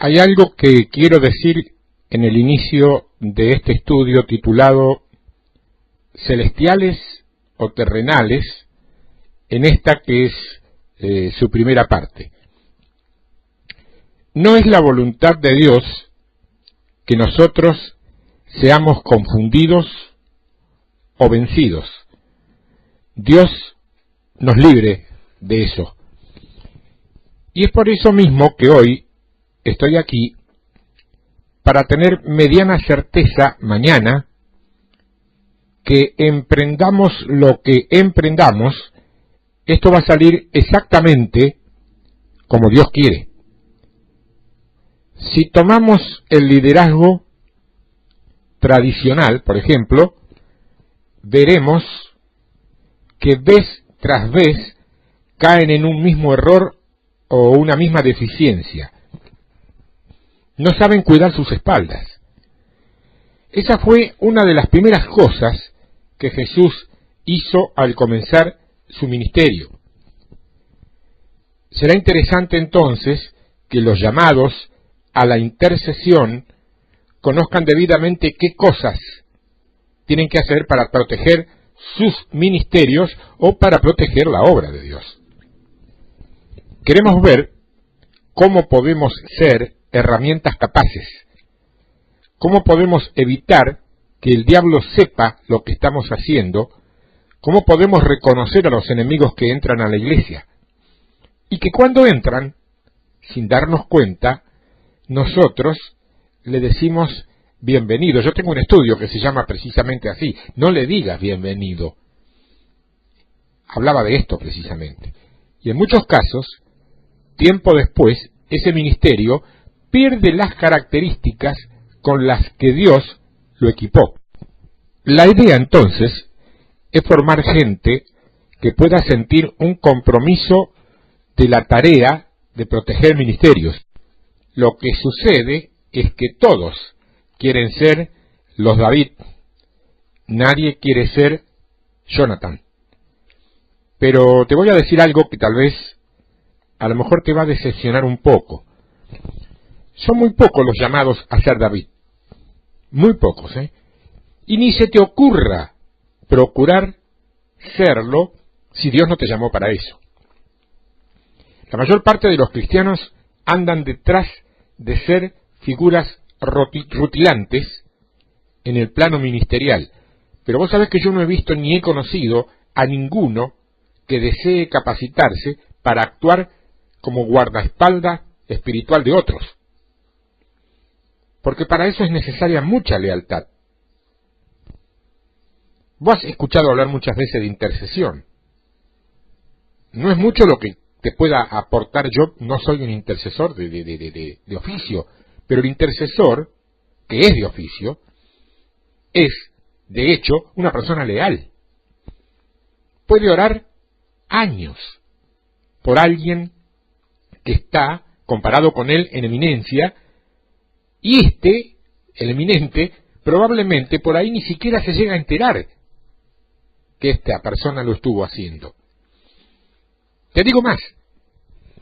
Hay algo que quiero decir en el inicio de este estudio titulado Celestiales o Terrenales, en esta que es su primera parte. No es la voluntad de Dios que nosotros seamos confundidos o vencidos. Dios nos libre de eso. Y es por eso mismo que hoy estoy aquí para tener mediana certeza mañana que emprendamos lo que emprendamos, esto va a salir exactamente como Dios quiere. Si tomamos el liderazgo tradicional, por ejemplo, veremos que vez tras vez caen en un mismo error o una misma deficiencia. No saben cuidar sus espaldas. Esa fue una de las primeras cosas que Jesús hizo al comenzar su ministerio. Será interesante entonces que los llamados a la intercesión conozcan debidamente qué cosas tienen que hacer para proteger sus ministerios o para proteger la obra de Dios. Queremos ver cómo podemos ser herramientas capaces, cómo podemos evitar que el diablo sepa lo que estamos haciendo, cómo podemos reconocer a los enemigos que entran a la iglesia, y que cuando entran, sin darnos cuenta, nosotros le decimos bienvenido. Yo tengo un estudio que se llama precisamente así, no le digas bienvenido. Hablaba de esto precisamente. Y en muchos casos, tiempo después, ese ministerio pierde las características con las que Dios lo equipó. La idea entonces es formar gente que pueda sentir un compromiso de la tarea de proteger ministerios. Lo que sucede es que todos quieren ser los David, nadie quiere ser Jonathan. Pero te voy a decir algo que tal vez a lo mejor te va a decepcionar un poco. Son muy pocos los llamados a ser David. Muy pocos, ¿eh? Y ni se te ocurra procurar serlo si Dios no te llamó para eso. La mayor parte de los cristianos andan detrás de ser figuras rutilantes en el plano ministerial. Pero vos sabés que yo no he visto ni he conocido a ninguno que desee capacitarse para actuar como guardaespaldas espiritual de otros. Porque para eso es necesaria mucha lealtad. Vos has escuchado hablar muchas veces de intercesión. No es mucho lo que te pueda aportar. Yo no soy un intercesor de oficio, pero el intercesor, que es de oficio, es, de hecho, una persona leal. Puede orar años por alguien que está comparado con él en eminencia, y el eminente, probablemente por ahí ni siquiera se llega a enterar que esta persona lo estuvo haciendo. Te digo más,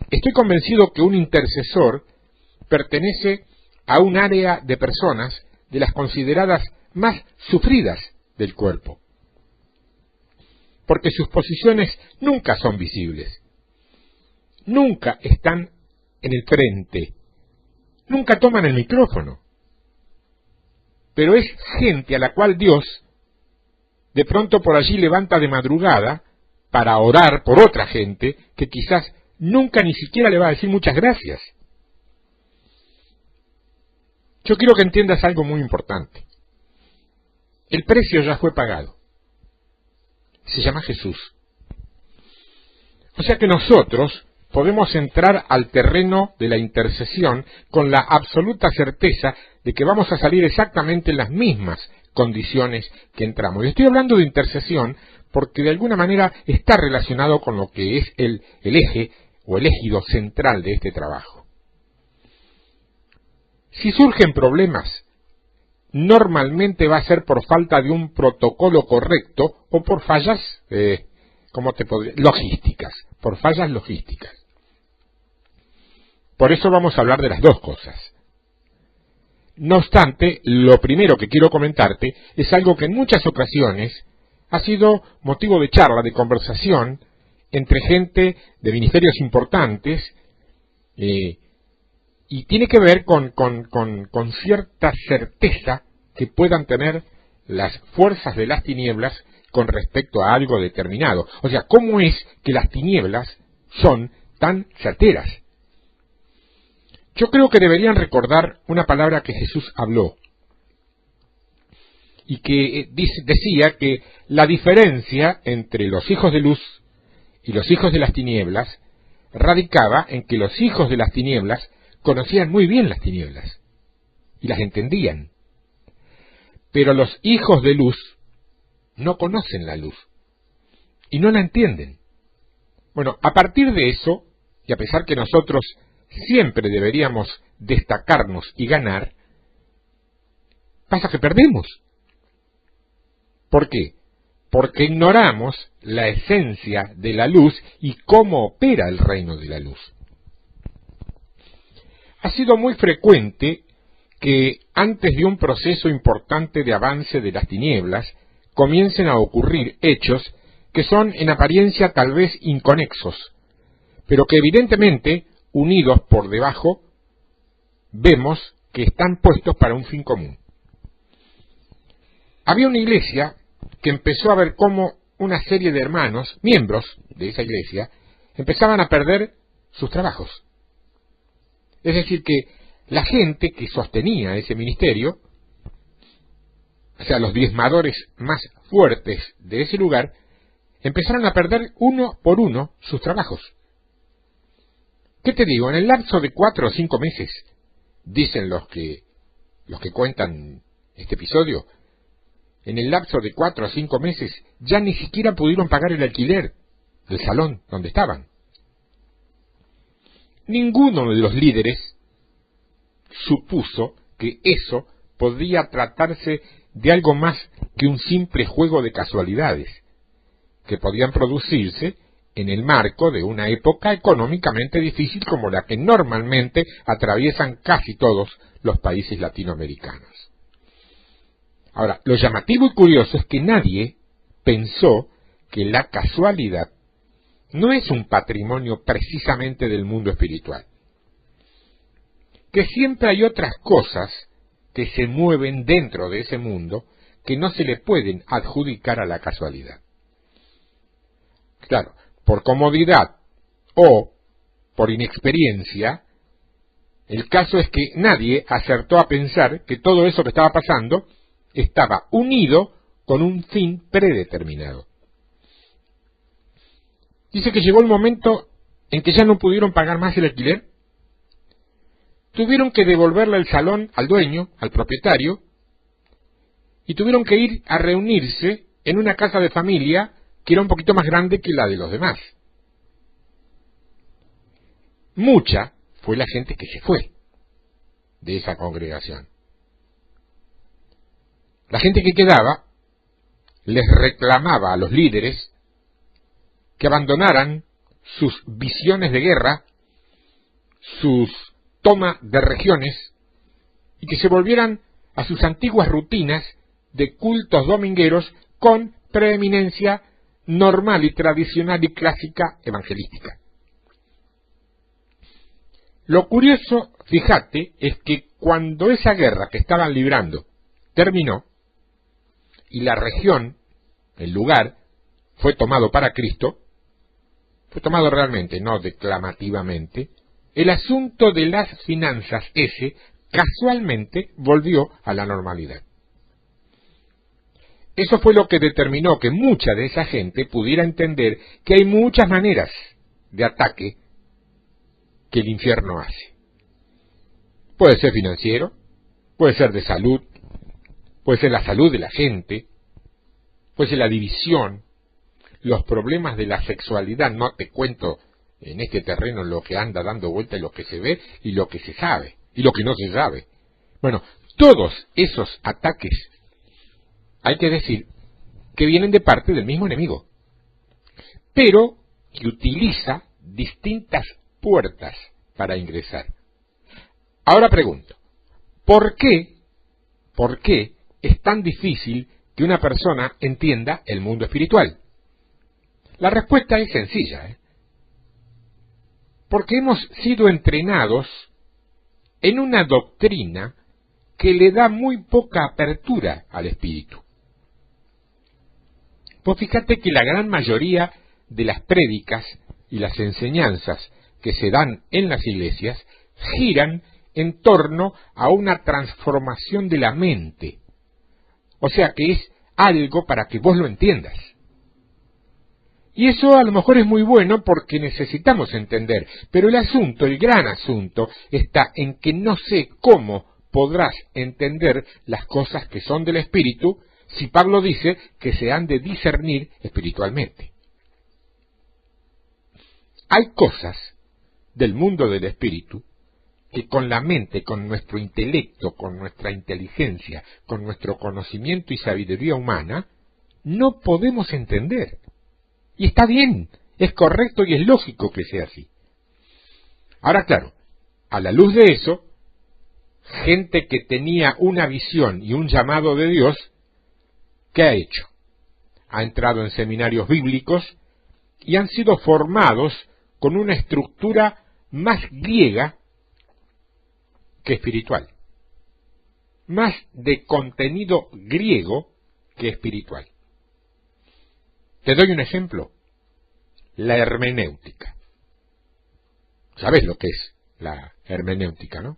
estoy convencido que un intercesor pertenece a un área de personas de las consideradas más sufridas del cuerpo, porque sus posiciones nunca son visibles, nunca están en el frente, nunca toman el micrófono, pero es gente a la cual Dios de pronto por allí levanta de madrugada para orar por otra gente que quizás nunca ni siquiera le va a decir muchas gracias. Yo quiero que entiendas algo muy importante. El precio ya fue pagado. Se llama Jesús. O sea que nosotros podemos entrar al terreno de la intercesión con la absoluta certeza de que vamos a salir exactamente en las mismas condiciones que entramos. Y estoy hablando de intercesión porque de alguna manera está relacionado con lo que es el eje o el ejido central de este trabajo. Si surgen problemas, normalmente va a ser por falta de un protocolo correcto o por fallas logísticas, por fallas logísticas. Por eso vamos a hablar de las dos cosas. No obstante, lo primero que quiero comentarte es algo que en muchas ocasiones ha sido motivo de charla, de conversación, entre gente de ministerios importantes, y tiene que ver con cierta certeza que puedan tener las fuerzas de las tinieblas con respecto a algo determinado. O sea, ¿cómo es que las tinieblas son tan certeras? Yo creo que deberían recordar una palabra que Jesús habló y que decía que la diferencia entre los hijos de luz y los hijos de las tinieblas radicaba en que los hijos de las tinieblas conocían muy bien las tinieblas y las entendían, pero los hijos de luz no conocen la luz y no la entienden. Bueno, a partir de eso, y a pesar que nosotros siempre deberíamos destacarnos y ganar, pasa que perdemos. ¿Por qué? Porque ignoramos la esencia de la luz y cómo opera el reino de la luz. Ha sido muy frecuente que antes de un proceso importante de avance de las tinieblas comiencen a ocurrir hechos que son en apariencia tal vez inconexos, pero que evidentemente, unidos por debajo, vemos que están puestos para un fin común. Había una iglesia que empezó a ver cómo una serie de hermanos, miembros de esa iglesia, empezaban a perder sus trabajos. Es decir, que la gente que sostenía ese ministerio, o sea, los diezmadores más fuertes de ese lugar, empezaron a perder uno por uno sus trabajos. ¿Qué te digo? En el lapso de 4 o 5 meses, dicen los que cuentan este episodio, en el lapso de 4 o 5 meses ya ni siquiera pudieron pagar el alquiler del salón donde estaban. Ninguno de los líderes supuso que eso podía tratarse de algo más que un simple juego de casualidades, que podían producirse en el marco de una época económicamente difícil como la que normalmente atraviesan casi todos los países latinoamericanos. Ahora, lo llamativo y curioso es que nadie pensó que la casualidad no es un patrimonio precisamente del mundo espiritual, que siempre hay otras cosas que se mueven dentro de ese mundo que no se le pueden adjudicar a la casualidad. Claro, por comodidad o por inexperiencia, el caso es que nadie acertó a pensar que todo eso que estaba pasando estaba unido con un fin predeterminado. Dice que llegó el momento en que ya no pudieron pagar más el alquiler. Tuvieron que devolverle el salón al dueño, al propietario, y tuvieron que ir a reunirse en una casa de familia que era un poquito más grande que la de los demás. Mucha fue la gente que se fue de esa congregación. La gente que quedaba les reclamaba a los líderes que abandonaran sus visiones de guerra, sus toma de regiones, y que se volvieran a sus antiguas rutinas de cultos domingueros con preeminencia normal y tradicional y clásica evangelística. Lo curioso, fíjate, es que cuando esa guerra que estaban librando terminó y la región, el lugar, fue tomado para Cristo, fue tomado realmente, no declamativamente, el asunto de las finanzas ese casualmente volvió a la normalidad. Eso fue lo que determinó que mucha de esa gente pudiera entender que hay muchas maneras de ataque que el infierno hace. Puede ser financiero, puede ser de salud, puede ser la salud de la gente, puede ser la división, los problemas de la sexualidad. No te cuento en este terreno lo que anda dando vuelta y lo que se ve y lo que se sabe y lo que no se sabe. Bueno, todos esos ataques hay que decir que vienen de parte del mismo enemigo, pero que utiliza distintas puertas para ingresar. Ahora pregunto, ¿por qué es tan difícil que una persona entienda el mundo espiritual? La respuesta es sencilla, porque hemos sido entrenados en una doctrina que le da muy poca apertura al espíritu. Pues fíjate que la gran mayoría de las prédicas y las enseñanzas que se dan en las iglesias giran en torno a una transformación de la mente. O sea que es algo para que vos lo entiendas. Y eso a lo mejor es muy bueno porque necesitamos entender, pero el asunto, el gran asunto, está en que no sé cómo podrás entender las cosas que son del espíritu si Pablo dice que se han de discernir espiritualmente. Hay cosas del mundo del espíritu que con la mente, con nuestro intelecto, con nuestra inteligencia, con nuestro conocimiento y sabiduría humana, no podemos entender. Y está bien, es correcto y es lógico que sea así. Ahora, claro, a la luz de eso, gente que tenía una visión y un llamado de Dios, ¿qué ha hecho? Ha entrado en seminarios bíblicos y han sido formados con una estructura más griega que espiritual, más de contenido griego que espiritual. Te doy un ejemplo, la hermenéutica. ¿Sabes lo que es la hermenéutica, no?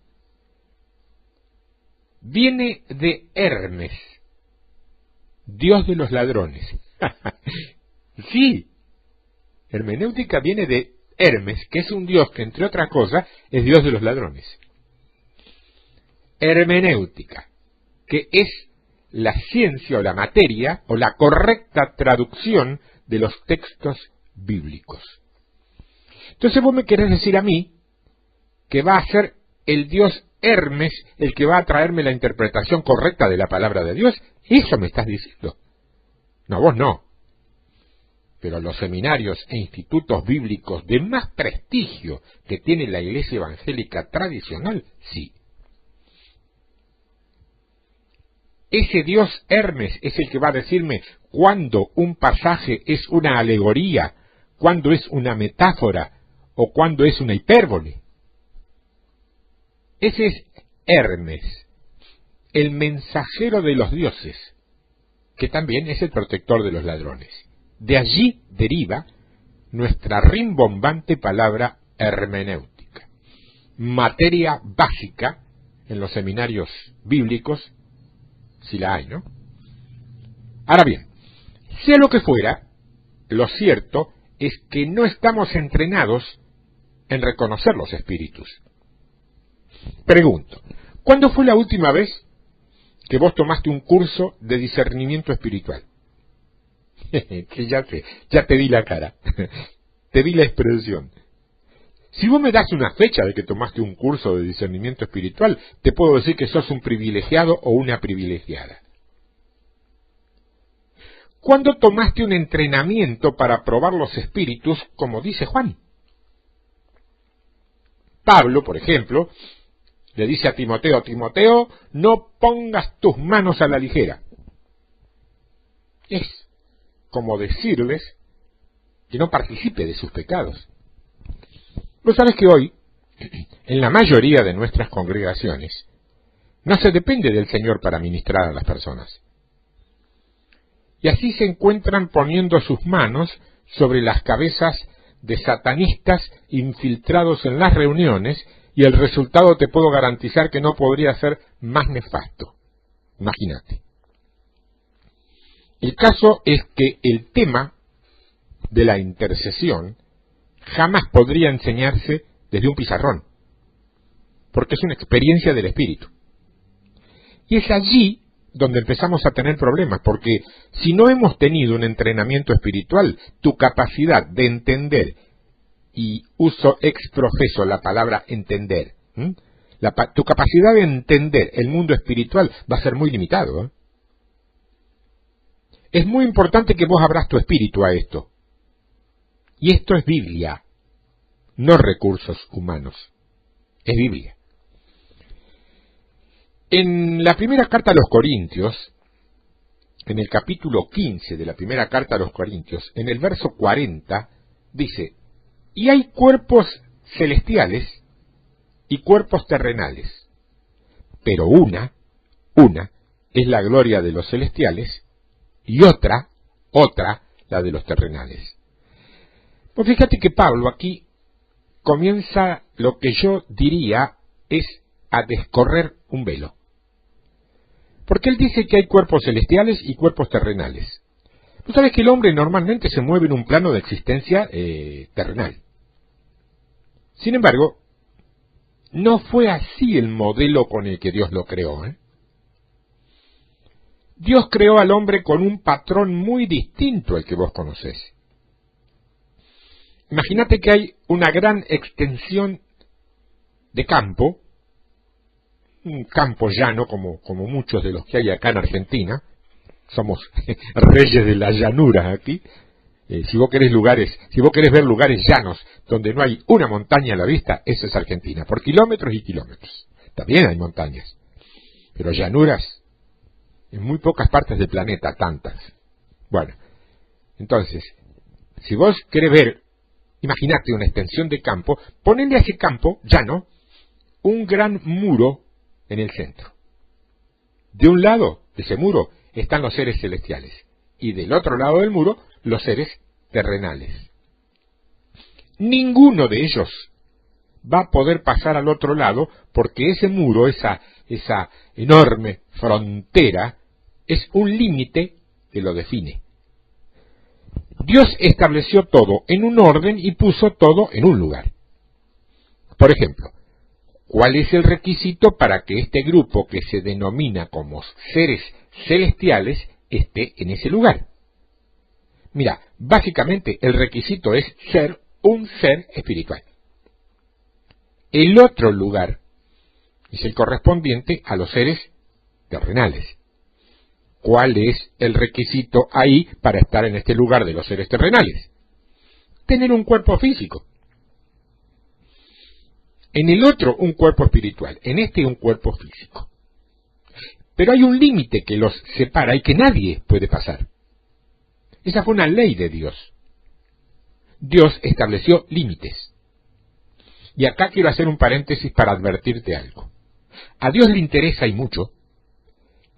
Viene de Hermes, dios de los ladrones. Sí, hermenéutica viene de Hermes, que es un dios que, entre otras cosas, es dios de los ladrones. Hermenéutica, que es la ciencia o la materia o la correcta traducción de los textos bíblicos. Entonces vos me querés decir a mí que va a ser el dios Hermes el que va a traerme la interpretación correcta de la palabra de Dios. ¿Eso me estás diciendo? No, vos no. Pero los seminarios e institutos bíblicos de más prestigio que tiene la iglesia evangélica tradicional, sí. Ese dios Hermes es el que va a decirme cuándo un pasaje es una alegoría, cuándo es una metáfora o cuándo es una hipérbole. Ese es Hermes, el mensajero de los dioses, que también es el protector de los ladrones. De allí deriva nuestra rimbombante palabra hermenéutica, materia básica en los seminarios bíblicos, si la hay, ¿no? Ahora bien, sea lo que fuera, lo cierto es que no estamos entrenados en reconocer los espíritus. Pregunto, ¿cuándo fue la última vez que vos tomaste un curso de discernimiento espiritual? Que ya te vi la cara, te vi la expresión. Si vos me das una fecha de que tomaste un curso de discernimiento espiritual, te puedo decir que sos un privilegiado o una privilegiada. ¿Cuándo tomaste un entrenamiento para probar los espíritus, como dice Juan? Pablo, por ejemplo, le dice a Timoteo, Timoteo, no pongas tus manos a la ligera. Es como decirles que no participe de sus pecados. Vos sabés que hoy, en la mayoría de nuestras congregaciones, no se depende del Señor para ministrar a las personas. Y así se encuentran poniendo sus manos sobre las cabezas de satanistas infiltrados en las reuniones, y el resultado te puedo garantizar que no podría ser más nefasto. Imagínate. El caso es que el tema de la intercesión jamás podría enseñarse desde un pizarrón, porque es una experiencia del espíritu. Y es allí donde empezamos a tener problemas, porque si no hemos tenido un entrenamiento espiritual, tu capacidad de entender, y uso ex profeso la palabra entender, tu capacidad de entender el mundo espiritual va a ser muy limitado. Es muy importante que vos abras tu espíritu a esto. Y esto es Biblia, no recursos humanos. es Biblia. En la primera carta a los Corintios, en el capítulo 15 de la primera carta a los Corintios, en el verso 40, dice: y hay cuerpos celestiales y cuerpos terrenales, pero una es la gloria de los celestiales y otra, la de los terrenales. Pues fíjate que Pablo aquí comienza lo que yo diría es a descorrer un velo. Porque él dice que hay cuerpos celestiales y cuerpos terrenales. Tú sabes que el hombre normalmente se mueve en un plano de existencia terrenal. Sin embargo, no fue así el modelo con el que Dios lo creó, Dios creó al hombre con un patrón muy distinto al que vos conocés. Imagínate que hay una gran extensión de campo, un campo llano como muchos de los que hay acá en Argentina. Somos reyes de las llanuras aquí. Si vos querés ver lugares llanos donde no hay una montaña a la vista, eso es Argentina, por kilómetros y kilómetros. También hay montañas, pero llanuras en muy pocas partes del planeta, tantas. Bueno, entonces, si vos querés ver, imagínate una extensión de campo, ponele a ese campo llano un gran muro en el centro. De un lado de ese muro están los seres celestiales y del otro lado del muro los seres terrenales. Ninguno de ellos va a poder pasar al otro lado porque ese muro, esa enorme frontera, es un límite que lo define. Dios estableció todo en un orden y puso todo en un lugar. Por ejemplo, ¿cuál es el requisito para que este grupo que se denomina como seres celestiales esté en ese lugar? Mira, básicamente el requisito es ser un ser espiritual. El otro lugar es el correspondiente a los seres terrenales. ¿Cuál es el requisito ahí para estar en este lugar de los seres terrenales? Tener un cuerpo físico. En el otro un cuerpo espiritual, en este un cuerpo físico. Pero hay un límite que los separa y que nadie puede pasar. Esa fue una ley de Dios. Dios estableció límites. Y acá quiero hacer un paréntesis para advertirte algo. A Dios le interesa y mucho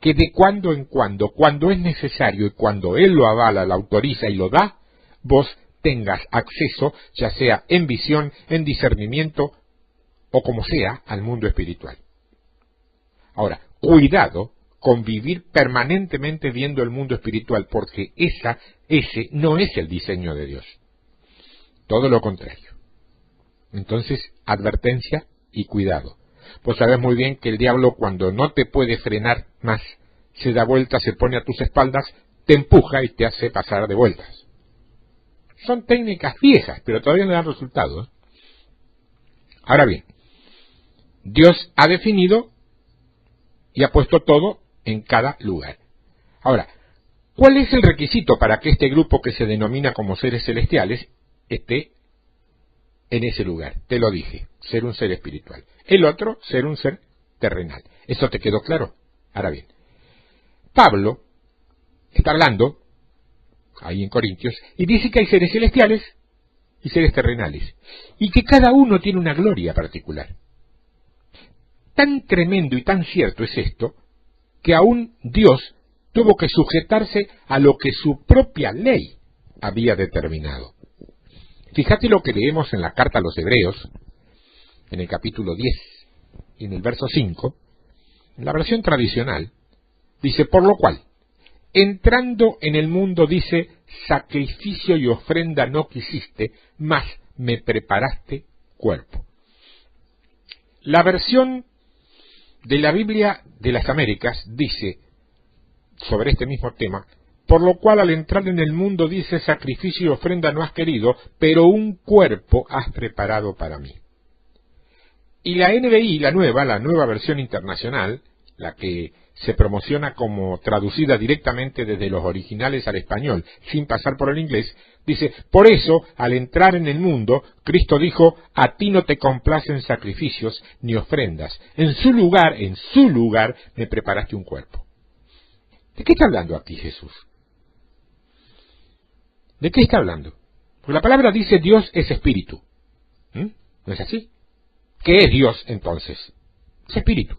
que de cuando en cuando es necesario y cuando Él lo avala, lo autoriza y lo da, vos tengas acceso, ya sea en visión, en discernimiento o como sea, al mundo espiritual. Ahora, cuidado con vivir permanentemente viendo el mundo espiritual, porque ese no es el diseño de Dios. Todo lo contrario. Entonces, advertencia y cuidado. Vos sabés muy bien que el diablo, cuando no te puede frenar más, se da vuelta, se pone a tus espaldas, te empuja y te hace pasar de vueltas. Son técnicas viejas, pero todavía no dan resultado. Ahora bien, Dios ha definido y ha puesto todo en cada lugar. Ahora, ¿cuál es el requisito para que este grupo que se denomina como seres celestiales esté en ese lugar? Te lo dije, ser un ser espiritual. El otro, ser un ser terrenal. ¿Eso te quedó claro? Ahora bien, Pablo está hablando ahí en Corintios y dice que hay seres celestiales y seres terrenales y que cada uno tiene una gloria particular. Tan tremendo y tan cierto es esto que aún Dios tuvo que sujetarse a lo que su propia ley había determinado. Fíjate lo que leemos en la carta a los Hebreos, en el capítulo 10 y en el verso 5, en la versión tradicional, dice: por lo cual, entrando en el mundo, dice, sacrificio y ofrenda no quisiste, mas me preparaste cuerpo. La versión de la Biblia de las Américas dice, sobre este mismo tema, por lo cual al entrar en el mundo, dice, sacrificio y ofrenda no has querido, pero un cuerpo has preparado para mí. Y la NBI, la nueva versión internacional, la que se promociona como traducida directamente desde los originales al español, sin pasar por el inglés, dice: por eso, al entrar en el mundo, Cristo dijo: a ti no te complacen sacrificios ni ofrendas. En su lugar, me preparaste un cuerpo. ¿De qué está hablando aquí Jesús? ¿De qué está hablando? Porque la palabra dice: Dios es espíritu. ¿No es así? ¿Qué es Dios entonces? Es espíritu.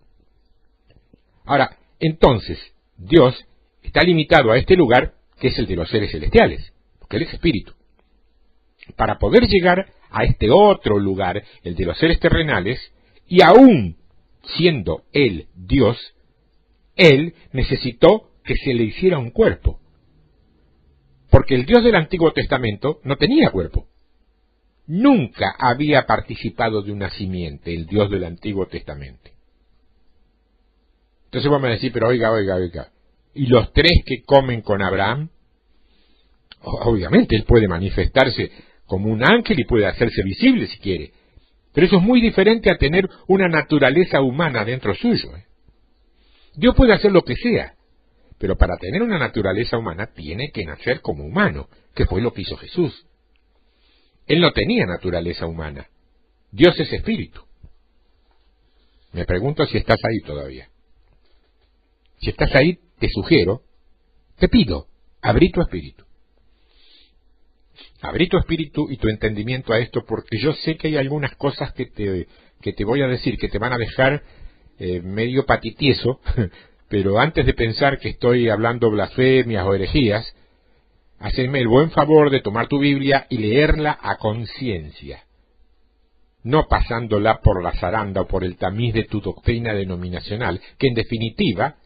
Ahora, entonces, Dios está limitado a este lugar, que es el de los seres celestiales, porque Él es espíritu. Para poder llegar a este otro lugar, el de los seres terrenales, y aún siendo Él Dios, Él necesitó que se le hiciera un cuerpo. Porque el Dios del Antiguo Testamento no tenía cuerpo. Nunca había participado de una simiente, el Dios del Antiguo Testamento. Entonces vamos a decir: pero oiga, ¿y los tres que comen con Abraham? Obviamente él puede manifestarse como un ángel y puede hacerse visible si quiere, pero eso es muy diferente a tener una naturaleza humana dentro suyo. Dios puede hacer lo que sea, pero para tener una naturaleza humana tiene que nacer como humano, que fue lo que hizo Jesús. Él no tenía naturaleza humana. Dios es espíritu. Me pregunto si estás ahí todavía. Si estás ahí, te sugiero, te pido, abrí tu espíritu. Abrí tu espíritu y tu entendimiento a esto, porque yo sé que hay algunas cosas que te voy a decir, que te van a dejar medio patitieso, pero antes de pensar que estoy hablando blasfemias o herejías, hacedme el buen favor de tomar tu Biblia y leerla a conciencia, no pasándola por la zaranda o por el tamiz de tu doctrina denominacional, que en definitiva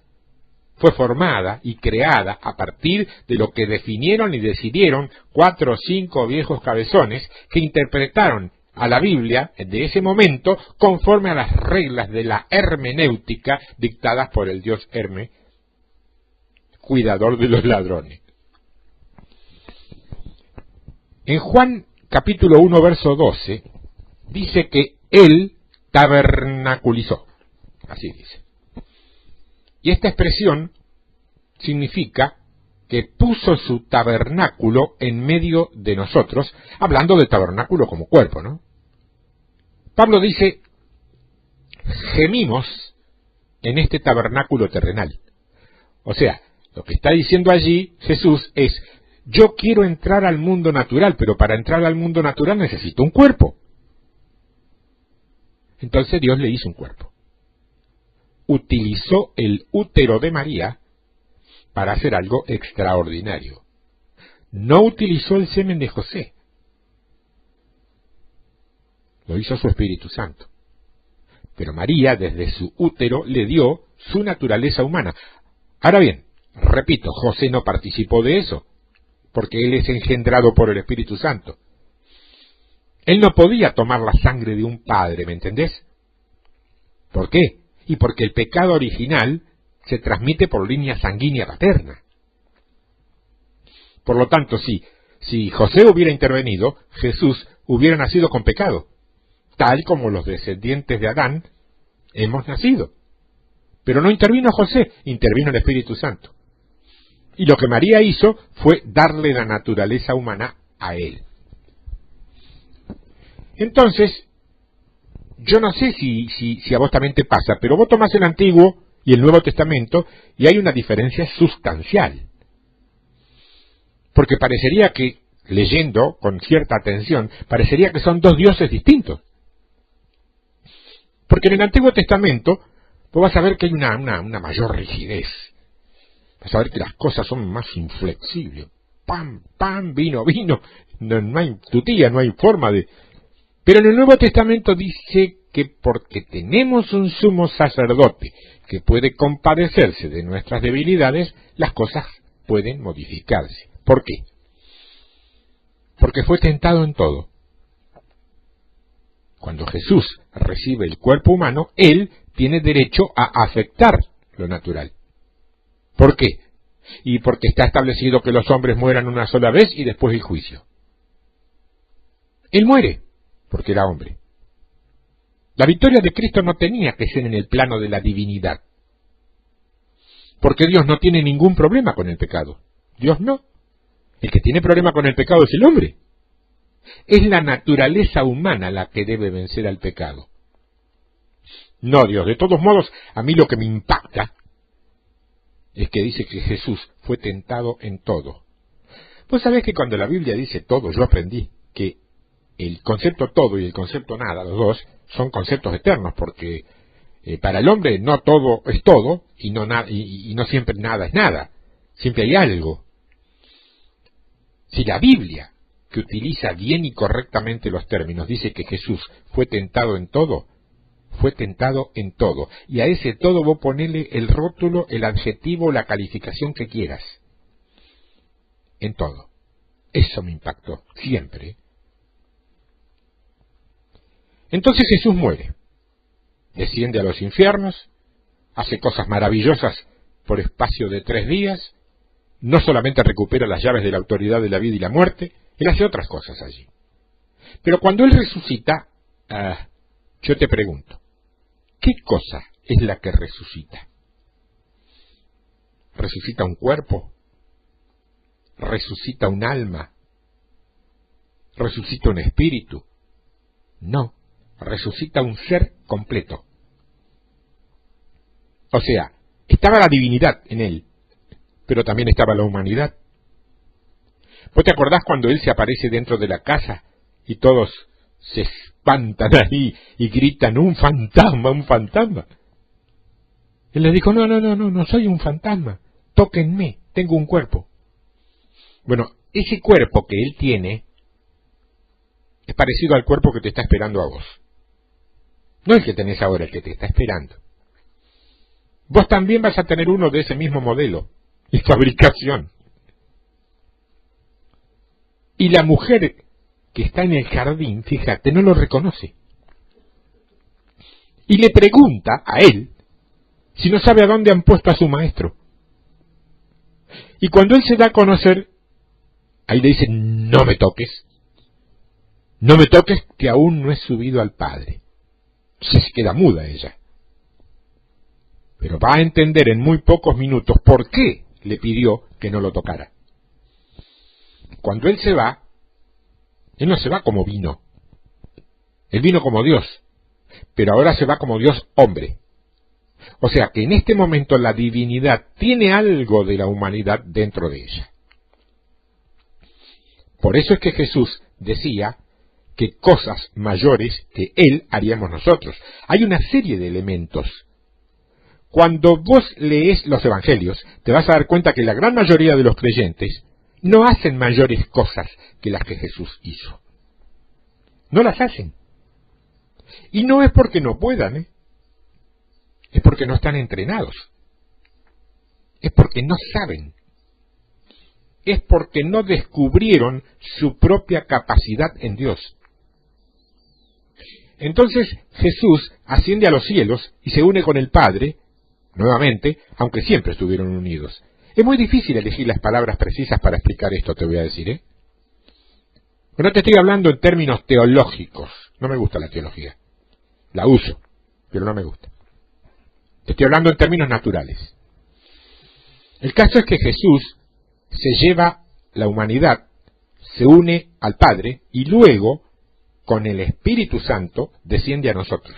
fue formada y creada a partir de lo que definieron y decidieron 4 o 5 viejos cabezones que interpretaron a la Biblia de ese momento conforme a las reglas de la hermenéutica dictadas por el dios Hermes, cuidador de los ladrones. En Juan capítulo 1 verso 12 dice que Él tabernaculizó, así dice. Y esta expresión significa que puso su tabernáculo en medio de nosotros, hablando de tabernáculo como cuerpo, ¿no? Pablo dice: gemimos en este tabernáculo terrenal. O sea, lo que está diciendo allí Jesús es: yo quiero entrar al mundo natural, pero para entrar al mundo natural necesito un cuerpo. Entonces Dios le hizo un cuerpo. Utilizó el útero de María para hacer algo extraordinario. No utilizó el semen de José. Lo hizo su Espíritu Santo. Pero María, desde su útero, le dio su naturaleza humana. Ahora bien, repito, José no participó de eso, porque él es engendrado por el Espíritu Santo. Él no podía tomar la sangre de un padre, ¿me entendés? ¿Por qué? Y porque el pecado original se transmite por línea sanguínea paterna. Por lo tanto, si José hubiera intervenido, Jesús hubiera nacido con pecado, tal como los descendientes de Adán hemos nacido. Pero no intervino José, intervino el Espíritu Santo. Y lo que María hizo fue darle la naturaleza humana a él. Entonces, yo no sé si a vos también te pasa, pero vos tomás el Antiguo y el Nuevo Testamento y hay una diferencia sustancial. Porque parecería que, leyendo con cierta atención, parecería que son dos dioses distintos. Porque en el Antiguo Testamento vos vas a ver que hay una mayor rigidez. Vas a ver que las cosas son más inflexibles. Pan, pan, vino, vino. No hay tutía, no hay forma de... Pero en el Nuevo Testamento dice que porque tenemos un sumo sacerdote que puede compadecerse de nuestras debilidades, las cosas pueden modificarse. ¿Por qué? Porque fue tentado en todo. Cuando Jesús recibe el cuerpo humano, Él tiene derecho a afectar lo natural. ¿Por qué? Y porque está establecido que los hombres mueran una sola vez y después el juicio. Él muere porque era hombre. La victoria de Cristo no tenía que ser en el plano de la divinidad. porque Dios no tiene ningún problema con el pecado. Dios no. El que tiene problema con el pecado es el hombre. Es la naturaleza humana la que debe vencer al pecado. No Dios. De todos modos, a mí lo que me impacta es que dice que Jesús fue tentado en todo. Vos sabés que cuando la Biblia dice todo, yo aprendí que el concepto todo y el concepto nada, los dos, son conceptos eternos, porque para el hombre no todo es todo y no siempre nada es nada. Siempre hay algo. Si la Biblia, que utiliza bien y correctamente los términos, dice que Jesús fue tentado en todo, fue tentado en todo. Y a ese todo vos ponele el rótulo, el adjetivo, la calificación que quieras. En todo. Eso me impactó, siempre. Entonces Jesús muere. Desciende a los infiernos, hace cosas maravillosas por espacio de 3 días, no solamente recupera las llaves de la autoridad de la vida y la muerte, él hace otras cosas allí. Pero cuando él resucita, yo te pregunto, ¿qué cosa es la que resucita? ¿Resucita un cuerpo? ¿Resucita un alma? ¿Resucita un espíritu? No, resucita un ser completo. O sea, estaba la divinidad en él, pero también estaba la humanidad. ¿Vos te acordás cuando él se aparece dentro de la casa y todos se espantan ahí y gritan, ¡un fantasma, un fantasma! Él les dijo, no soy un fantasma, tóquenme, tengo un cuerpo. Bueno, ese cuerpo que él tiene es parecido al cuerpo que te está esperando a vos. No el que tenés ahora, el que te está esperando. Vos también vas a tener uno de ese mismo modelo y fabricación. Y la mujer que está en el jardín, fíjate, no lo reconoce. Y le pregunta a él si no sabe a dónde han puesto a su maestro. Y cuando él se da a conocer, ahí le dice, no me toques, que aún no he subido al Padre. Se queda muda ella. Pero va a entender en muy pocos minutos por qué le pidió que no lo tocara. Cuando él se va, él no se va como vino. Él vino como Dios, pero ahora se va como Dios hombre. O sea que en este momento la divinidad tiene algo de la humanidad dentro de ella. Por eso es que Jesús decía que cosas mayores que Él haríamos nosotros. Hay una serie de elementos. Cuando vos lees los evangelios, te vas a dar cuenta que la gran mayoría de los creyentes no hacen mayores cosas que las que Jesús hizo. No las hacen. Y no es porque no puedan, es porque no están entrenados. Es porque no saben. Es porque no descubrieron su propia capacidad en Dios. Entonces Jesús asciende a los cielos y se une con el Padre, nuevamente, aunque siempre estuvieron unidos. Es muy difícil elegir las palabras precisas para explicar esto, te voy a decir, Pero no te estoy hablando en términos teológicos. No me gusta la teología. La uso, pero no me gusta. Te estoy hablando en términos naturales. El caso es que Jesús se lleva la humanidad, se une al Padre y luego, con el Espíritu Santo, desciende a nosotros.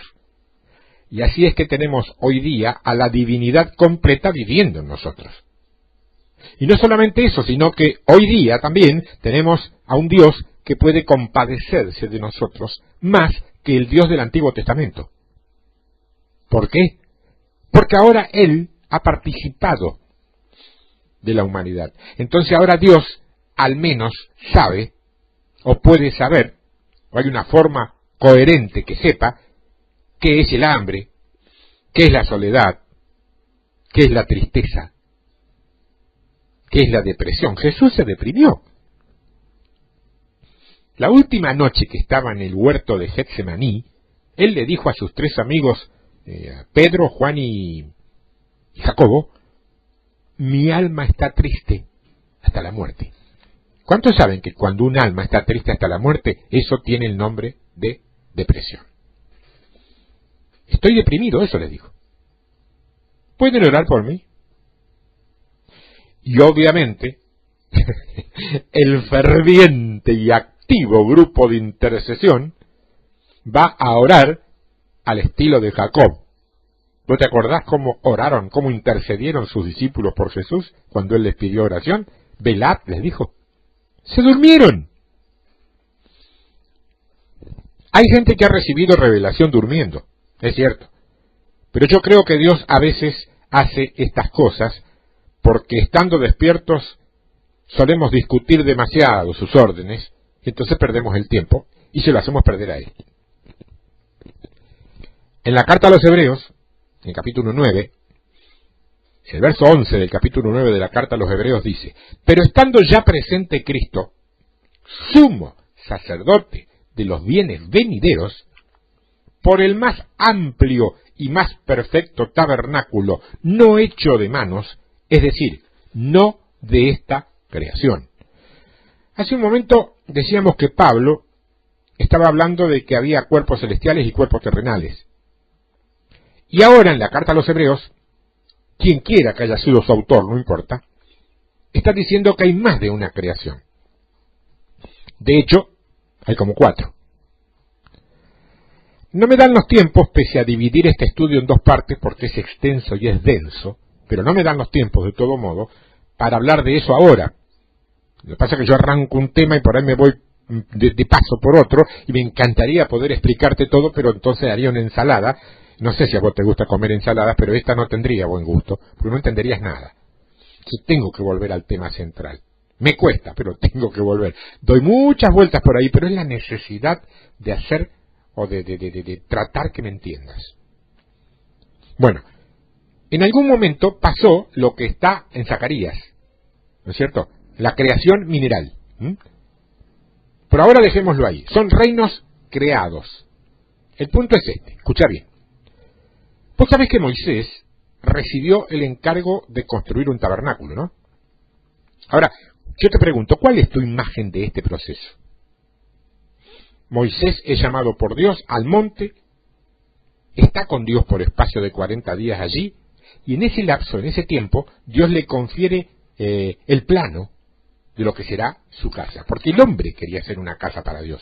Y así es que tenemos hoy día a la divinidad completa viviendo en nosotros. Y no solamente eso, sino que hoy día también tenemos a un Dios que puede compadecerse de nosotros más que el Dios del Antiguo Testamento. ¿Por qué? Porque ahora Él ha participado de la humanidad. Entonces ahora Dios al menos sabe, o puede saber, o hay una forma coherente que sepa, qué es el hambre, qué es la soledad, qué es la tristeza, qué es la depresión. Jesús se deprimió. La última noche que estaba en el huerto de Getsemaní, Él le dijo a sus 3 amigos, Pedro, Juan y Jacobo, mi alma está triste hasta la muerte. ¿Cuántos saben que cuando un alma está triste hasta la muerte, eso tiene el nombre de depresión? Estoy deprimido, eso les dijo. ¿Pueden orar por mí? Y obviamente, el ferviente y activo grupo de intercesión va a orar al estilo de Jacob. ¿No te acordás cómo oraron, cómo intercedieron sus discípulos por Jesús cuando él les pidió oración? Velad, les dijo. Se durmieron. Hay gente que ha recibido revelación durmiendo, es cierto. Pero yo creo que Dios a veces hace estas cosas porque estando despiertos solemos discutir demasiado sus órdenes, entonces perdemos el tiempo y se lo hacemos perder a él. En la carta a los Hebreos, en capítulo 9, el verso 11 del capítulo 9 de la carta a los Hebreos dice: pero estando ya presente Cristo, sumo sacerdote de los bienes venideros, por el más amplio y más perfecto tabernáculo no hecho de manos, es decir, no de esta creación. Hace un momento decíamos que Pablo estaba hablando de que había cuerpos celestiales y cuerpos terrenales. Y ahora en la carta a los Hebreos, quien quiera que haya sido su autor, no importa, está diciendo que hay más de una creación. De hecho, hay como 4. No me dan los tiempos, pese a dividir este estudio en 2 partes, porque es extenso y es denso, pero no me dan los tiempos, de todo modo, para hablar de eso ahora. Lo que pasa es que yo arranco un tema y por ahí me voy de paso por otro, y me encantaría poder explicarte todo, pero entonces haría una ensalada. No sé si a vos te gusta comer ensaladas, pero esta no tendría buen gusto, porque no entenderías nada. Yo tengo que volver al tema central. Me cuesta, pero tengo que volver. Doy muchas vueltas por ahí, pero es la necesidad de hacer o de tratar que me entiendas. Bueno, en algún momento pasó lo que está en Zacarías, ¿no es cierto? La creación mineral. Por ahora dejémoslo ahí. Son reinos creados. El punto es este, escucha bien. Vos sabés que Moisés recibió el encargo de construir un tabernáculo, ¿no? Ahora, yo te pregunto, ¿cuál es tu imagen de este proceso? Moisés es llamado por Dios al monte, está con Dios por espacio de 40 días allí, y en ese lapso, en ese tiempo, Dios le confiere el plano de lo que será su casa, porque el hombre quería hacer una casa para Dios.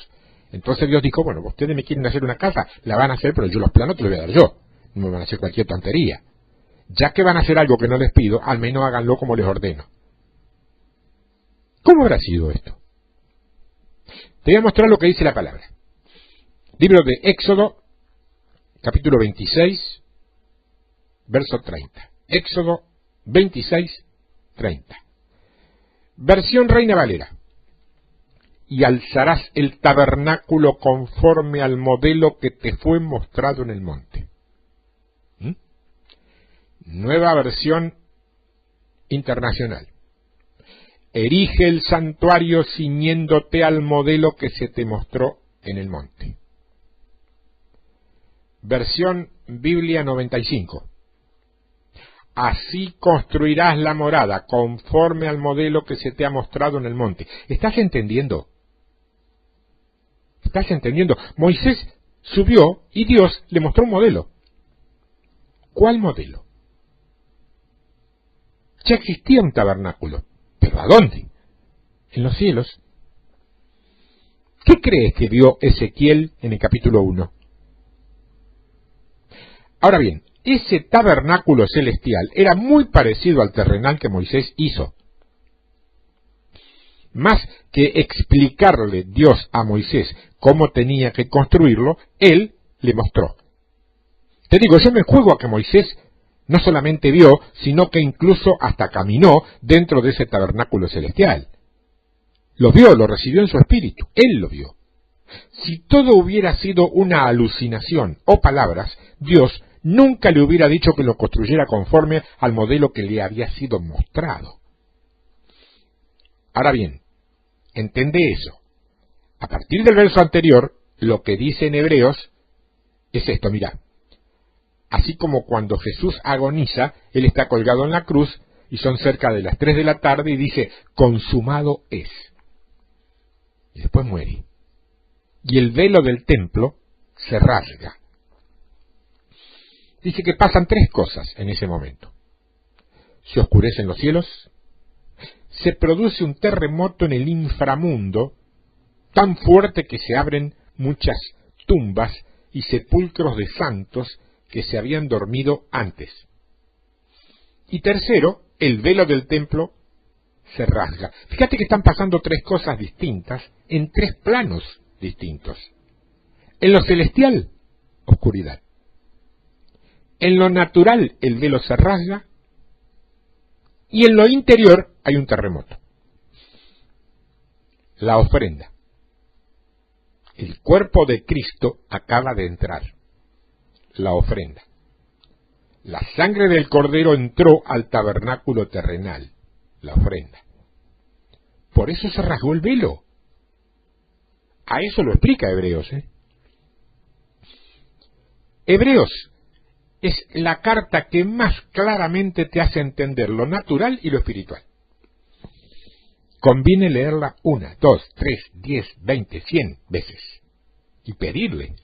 Entonces Dios dijo, bueno, ustedes me quieren hacer una casa, la van a hacer, pero yo los planos te los voy a dar yo, no me van a hacer cualquier tontería. Ya que van a hacer algo que no les pido, al menos háganlo como les ordeno. ¿Cómo habrá sido esto? Te voy a mostrar lo que dice la palabra. Libro de Éxodo, capítulo 26, verso 30. Éxodo 26, 30. Versión Reina Valera. Y alzarás el tabernáculo conforme al modelo que te fue mostrado en el monte. Nueva versión internacional. Erige el santuario ciñéndote al modelo que se te mostró en el monte. Versión Biblia 95. Así construirás la morada conforme al modelo que se te ha mostrado en el monte. ¿Estás entendiendo? ¿Estás entendiendo? Moisés subió y Dios le mostró un modelo. ¿Cuál modelo? Ya existía un tabernáculo. ¿Pero a dónde? En los cielos. ¿Qué crees que vio Ezequiel en el capítulo 1? Ahora bien, ese tabernáculo celestial era muy parecido al terrenal que Moisés hizo. Más que explicarle Dios a Moisés cómo tenía que construirlo, él le mostró. Te digo, yo me juego a que Moisés no solamente vio, sino que incluso hasta caminó dentro de ese tabernáculo celestial. Lo vio, lo recibió en su espíritu, él lo vio. Si todo hubiera sido una alucinación o palabras, Dios nunca le hubiera dicho que lo construyera conforme al modelo que le había sido mostrado. Ahora bien, entende eso. A partir del verso anterior, lo que dice en Hebreos es esto, mira. Así como cuando Jesús agoniza, Él está colgado en la cruz y son cerca de las 3 de la tarde y dice, consumado es. Y después muere. Y el velo del templo se rasga. Dice que pasan 3 cosas en ese momento. Se oscurecen los cielos, se produce un terremoto en el inframundo tan fuerte que se abren muchas tumbas y sepulcros de santos que se habían dormido antes. Y tercero, el velo del templo se rasga. Fíjate que están pasando tres cosas distintas en tres planos distintos. En lo celestial, oscuridad. En lo natural, el velo se rasga. Y en lo interior hay un terremoto. La ofrenda. El cuerpo de Cristo acaba de entrar. La ofrenda. La sangre del Cordero entró al tabernáculo terrenal. La ofrenda. Por eso se rasgó el velo. A eso lo explica Hebreos. Hebreos es la carta que más claramente te hace entender lo natural y lo espiritual. Conviene leerla 1, 2, 3, 10, 20, 100 veces y pedirle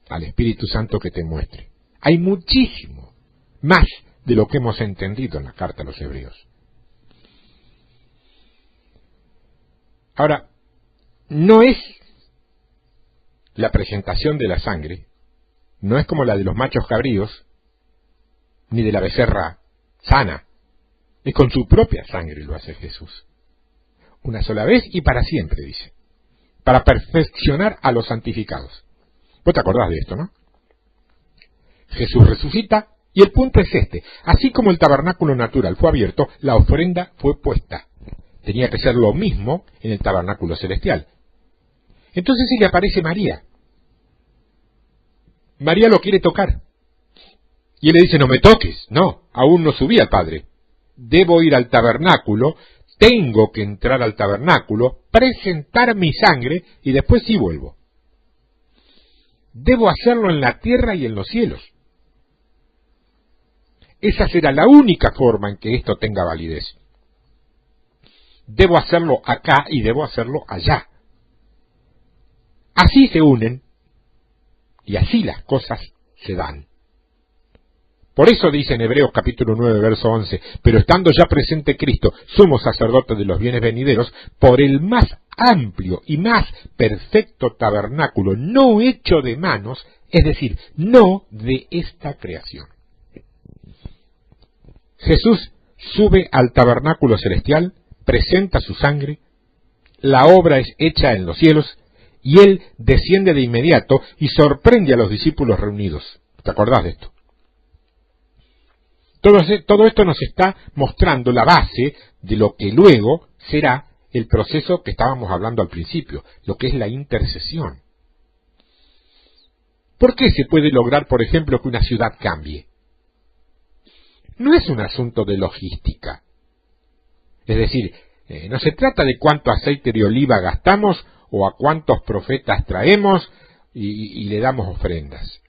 al Espíritu Santo que te muestre. Hay muchísimo más de lo que hemos entendido en la carta a los Hebreos. Ahora, no es la presentación de la sangre, no es como la de los machos cabríos, ni de la becerra sana, es con su propia sangre lo hace Jesús. Una sola vez y para siempre, dice, para perfeccionar a los santificados. Vos te acordás de esto, ¿no? Jesús resucita y el punto es este. Así como el tabernáculo natural fue abierto, la ofrenda fue puesta. Tenía que ser lo mismo en el tabernáculo celestial. Entonces se le aparece María. María lo quiere tocar. Y él le dice, no me toques. No, aún no subí al Padre. Debo ir al tabernáculo, tengo que entrar al tabernáculo, presentar mi sangre y después sí vuelvo. Debo hacerlo en la tierra y en los cielos. Esa será la única forma en que esto tenga validez. Debo hacerlo acá y debo hacerlo allá. Así se unen y así las cosas se dan. Por eso dice en Hebreos capítulo 9, verso 11, pero estando ya presente Cristo, sumo sacerdote de los bienes venideros, por el más amplio y más perfecto tabernáculo, no hecho de manos, es decir, no de esta creación. Jesús sube al tabernáculo celestial, presenta su sangre, la obra es hecha en los cielos, y él desciende de inmediato y sorprende a los discípulos reunidos. ¿Te acordás de esto? Todo esto nos está mostrando la base de lo que luego será el proceso que estábamos hablando al principio, lo que es la intercesión. ¿Por qué se puede lograr, por ejemplo, que una ciudad cambie? No es un asunto de logística. Es decir, no se trata de cuánto aceite de oliva gastamos o a cuántos profetas traemos y le damos ofrendas.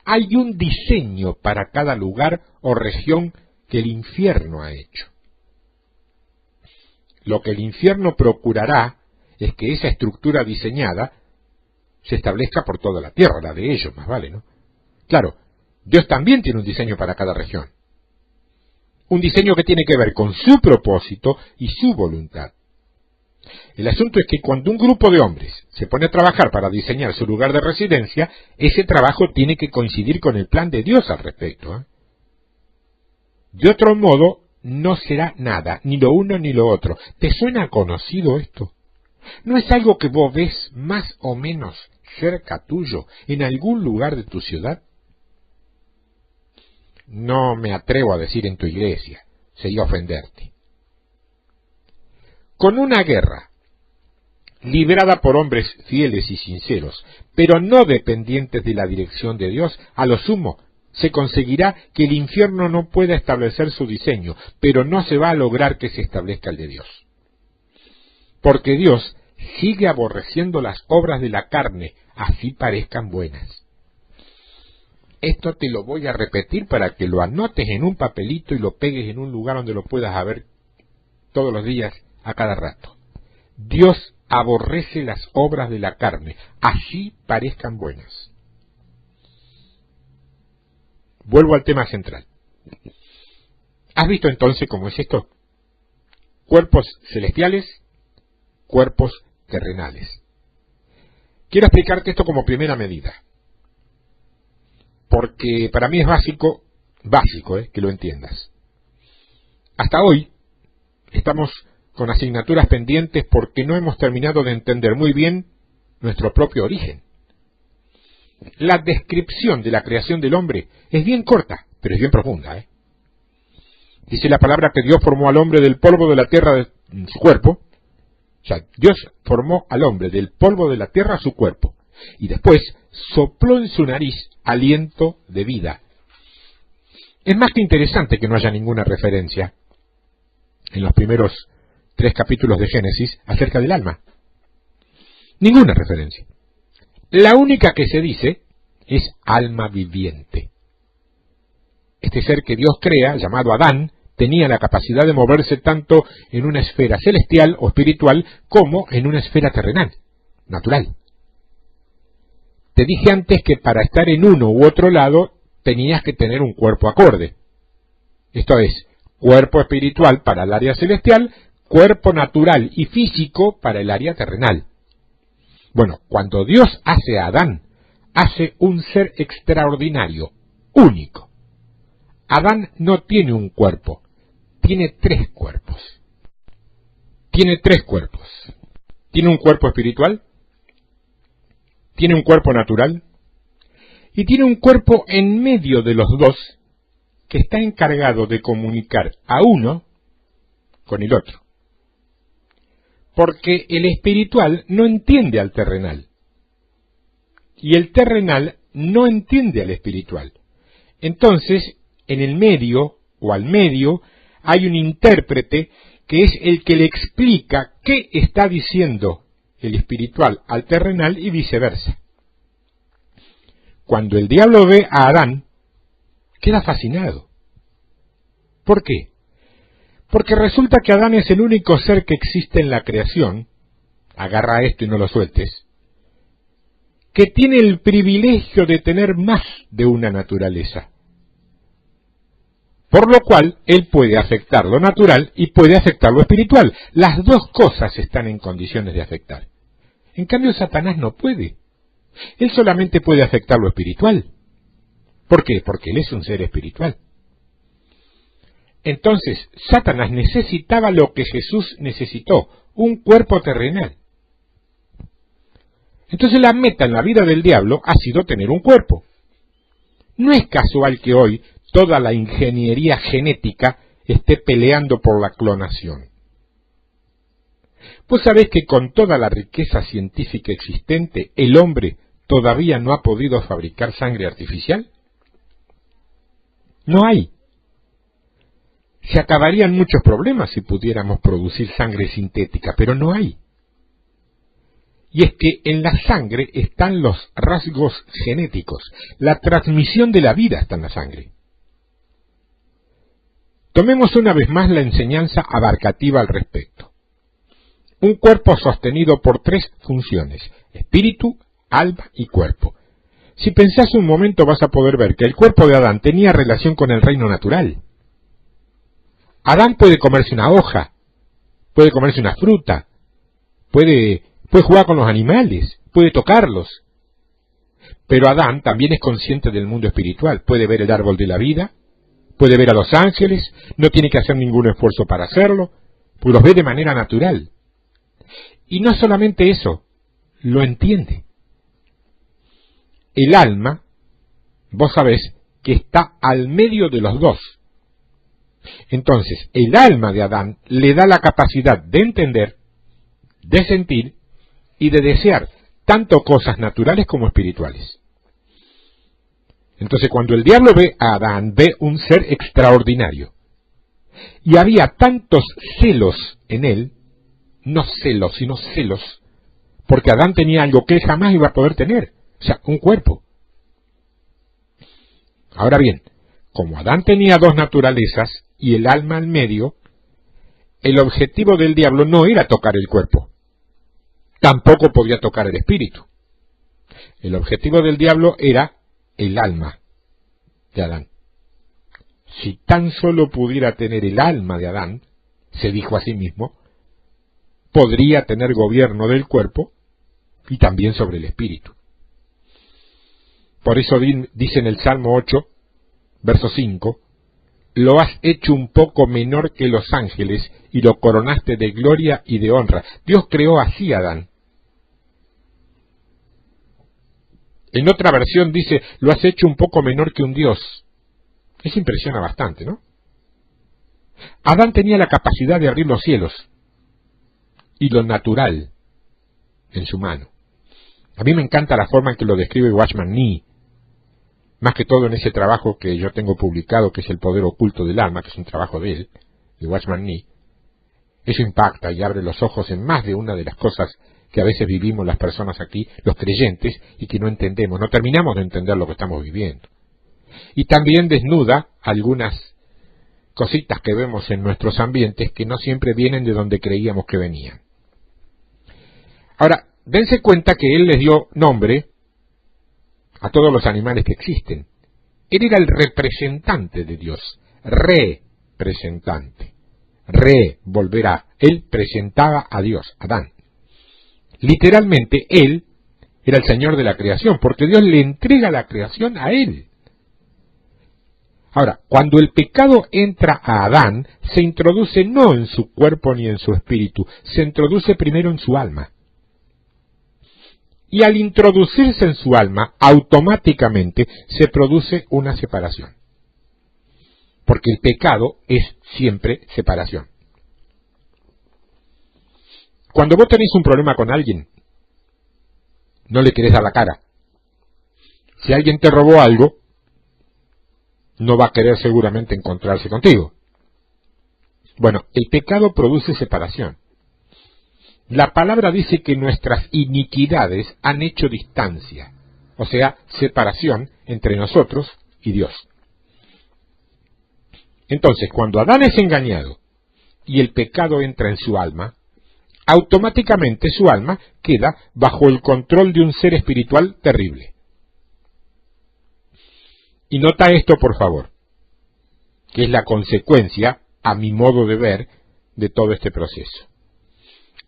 Hay un diseño para cada lugar o región que el infierno ha hecho. Lo que el infierno procurará es que esa estructura diseñada se establezca por toda la tierra, la de ellos, más vale, ¿no? Claro, Dios también tiene un diseño para cada región. Un diseño que tiene que ver con su propósito y su voluntad. El asunto es que cuando un grupo de hombres se pone a trabajar para diseñar su lugar de residencia, ese trabajo tiene que coincidir con el plan de Dios al respecto. De otro modo, no será nada, ni lo uno ni lo otro. ¿Te suena conocido esto? ¿No es algo que vos ves más o menos cerca tuyo, en algún lugar de tu ciudad? No me atrevo a decir en tu iglesia, sería ofenderte. Con una guerra librada por hombres fieles y sinceros, pero no dependientes de la dirección de Dios, a lo sumo se conseguirá que el infierno no pueda establecer su diseño, pero no se va a lograr que se establezca el de Dios. Porque Dios sigue aborreciendo las obras de la carne, así parezcan buenas. Esto te lo voy a repetir para que lo anotes en un papelito y lo pegues en un lugar donde lo puedas ver todos los días, a cada rato. Dios aborrece las obras de la carne, así parezcan buenas. Vuelvo al tema central. ¿Has visto entonces cómo es esto? cuerpos celestiales, cuerpos terrenales. Quiero explicarte esto como primera medida, porque para mí es básico que lo entiendas. Hasta hoy estamos con asignaturas pendientes porque no hemos terminado de entender muy bien nuestro propio origen. La descripción de la creación del hombre es bien corta, pero es bien profunda. Dice la palabra que Dios formó al hombre del polvo de la tierra de su cuerpo. O sea, Dios formó al hombre del polvo de la tierra su cuerpo, y después sopló en su nariz aliento de vida. Es más que interesante que no haya ninguna referencia en los primeros 3 capítulos de Génesis acerca del alma. Ninguna referencia. La única que se dice es alma viviente. Este ser que Dios crea, llamado Adán, tenía la capacidad de moverse tanto en una esfera celestial o espiritual como en una esfera terrenal, natural. Te dije antes que para estar en uno u otro lado tenías que tener un cuerpo acorde. Esto es, cuerpo espiritual para el área celestial, cuerpo natural y físico para el área terrenal. Bueno, cuando Dios hace a Adán, hace un ser extraordinario, único. Adán no tiene un cuerpo, tiene 3 cuerpos. Tiene 3 cuerpos. Tiene un cuerpo espiritual, tiene un cuerpo natural, y tiene un cuerpo en medio de los dos que está encargado de comunicar a uno con el otro. Porque el espiritual no entiende al terrenal, y el terrenal no entiende al espiritual. Entonces, en el medio, o al medio, hay un intérprete que es el que le explica qué está diciendo el espiritual al terrenal y viceversa. Cuando el diablo ve a Adán, queda fascinado. ¿Por qué? Porque resulta que Adán es el único ser que existe en la creación, agarra esto y no lo sueltes, que tiene el privilegio de tener más de una naturaleza. Por lo cual, él puede afectar lo natural y puede afectar lo espiritual. Las dos cosas están en condiciones de afectar. En cambio, Satanás no puede. Él solamente puede afectar lo espiritual. ¿Por qué? Porque él es un ser espiritual. Entonces, Satanás necesitaba lo que Jesús necesitó, un cuerpo terrenal. Entonces la meta en la vida del diablo ha sido tener un cuerpo. No es casual que hoy toda la ingeniería genética esté peleando por la clonación. ¿Vos sabés que con toda la riqueza científica existente, el hombre todavía no ha podido fabricar sangre artificial? No hay. Se acabarían muchos problemas si pudiéramos producir sangre sintética, pero no hay. Y es que en la sangre están los rasgos genéticos, la transmisión de la vida está en la sangre. Tomemos una vez más la enseñanza abarcativa al respecto. Un cuerpo sostenido por 3 funciones, espíritu, alma y cuerpo. Si pensás un momento vas a poder ver que el cuerpo de Adán tenía relación con el reino natural. Adán puede comerse una hoja, puede comerse una fruta, puede jugar con los animales, puede tocarlos. Pero Adán también es consciente del mundo espiritual, puede ver el árbol de la vida, puede ver a los ángeles, no tiene que hacer ningún esfuerzo para hacerlo, pues los ve de manera natural. Y no solamente eso, lo entiende. El alma, vos sabés, que está al medio de los dos. Entonces, el alma de Adán le da la capacidad de entender, de sentir y de desear tanto cosas naturales como espirituales. Entonces, cuando el diablo ve a Adán, ve un ser extraordinario. Y había tantos celos en él, no celos, sino celos, porque Adán tenía algo que él jamás iba a poder tener, o sea, un cuerpo. Ahora bien, como Adán tenía 2 naturalezas y el alma al medio, el objetivo del diablo no era tocar el cuerpo, tampoco podía tocar el espíritu. El objetivo del diablo era el alma de Adán. Si tan solo pudiera tener el alma de Adán, se dijo a sí mismo, podría tener gobierno del cuerpo y también sobre el espíritu. Por eso dice en el Salmo 8, verso 5, lo has hecho un poco menor que los ángeles y lo coronaste de gloria y de honra. Dios creó así a Adán. En otra versión dice, lo has hecho un poco menor que un Dios. Eso impresiona bastante, ¿no? Adán tenía la capacidad de abrir los cielos y lo natural en su mano. A mí me encanta la forma en que lo describe Watchman Nee, más que todo en ese trabajo que yo tengo publicado, que es El poder oculto del alma, que es un trabajo de él, de Watchman Nee. Eso impacta y abre los ojos en más de una de las cosas que a veces vivimos las personas aquí, los creyentes, y que no entendemos, no terminamos de entender lo que estamos viviendo. Y también desnuda algunas cositas que vemos en nuestros ambientes que no siempre vienen de donde creíamos que venían. Ahora, dense cuenta que él les dio nombre a todos los animales que existen. Él era el representante de Dios, representante. Volverá. Él presentaba a Dios, Adán. Literalmente, él era el Señor de la creación, porque Dios le entrega la creación a él. Ahora, cuando el pecado entra a Adán, se introduce no en su cuerpo ni en su espíritu, se introduce primero en su alma. Y al introducirse en su alma, automáticamente se produce una separación. Porque el pecado es siempre separación. Cuando vos tenés un problema con alguien, no le querés dar la cara. Si alguien te robó algo, no va a querer seguramente encontrarse contigo. Bueno, el pecado produce separación. La palabra dice que nuestras iniquidades han hecho distancia, o sea, separación entre nosotros y Dios. Entonces, cuando Adán es engañado y el pecado entra en su alma, automáticamente su alma queda bajo el control de un ser espiritual terrible. Y nota esto, por favor, que es la consecuencia, a mi modo de ver, de todo este proceso.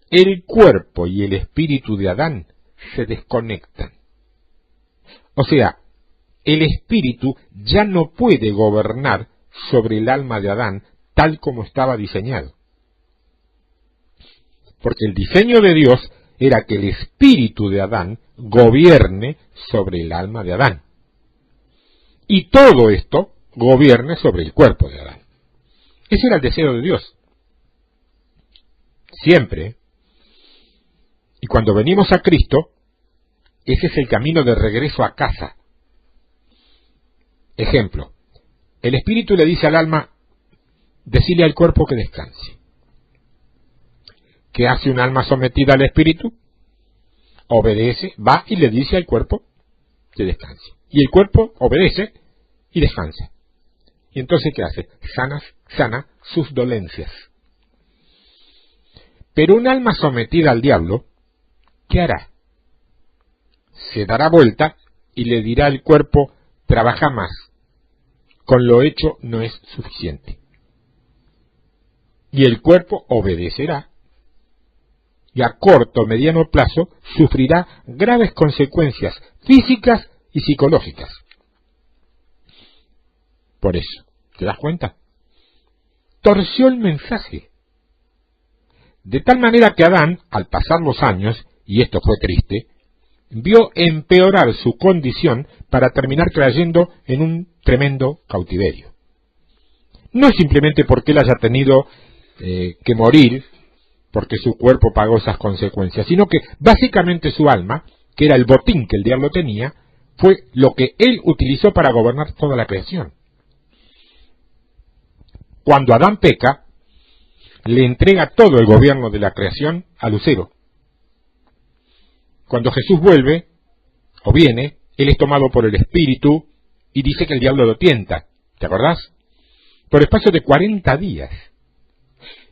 El cuerpo y el espíritu de Adán se desconectan. O sea, el espíritu ya no puede gobernar sobre el alma de Adán tal como estaba diseñado. Porque el diseño de Dios era que el espíritu de Adán gobierne sobre el alma de Adán. Y todo esto gobierne sobre el cuerpo de Adán. Ese era el deseo de Dios. Siempre. Y cuando venimos a Cristo, ese es el camino de regreso a casa. Ejemplo, el espíritu le dice al alma, decile al cuerpo que descanse. ¿Qué hace un alma sometida al espíritu? Obedece, va y le dice al cuerpo que descanse. Y el cuerpo obedece y descansa. Y entonces, ¿qué hace? Sana sus dolencias. Pero un alma sometida al diablo, ¿qué hará? Se dará vuelta y le dirá al cuerpo, trabaja más. Con lo hecho no es suficiente. Y el cuerpo obedecerá. Y a corto o mediano plazo sufrirá graves consecuencias físicas y psicológicas. Por eso, ¿te das cuenta? Torció el mensaje. De tal manera que Adán, al pasar los años, y esto fue triste, vio empeorar su condición para terminar cayendo en un tremendo cautiverio. No es simplemente porque él haya tenido que morir, porque su cuerpo pagó esas consecuencias, sino que básicamente su alma, que era el botín que el diablo tenía, fue lo que él utilizó para gobernar toda la creación. Cuando Adán peca, le entrega todo el gobierno de la creación a Lucero. Cuando Jesús vuelve, o viene, él es tomado por el Espíritu y dice que el diablo lo tienta. ¿Te acordás? Por espacio de 40 días.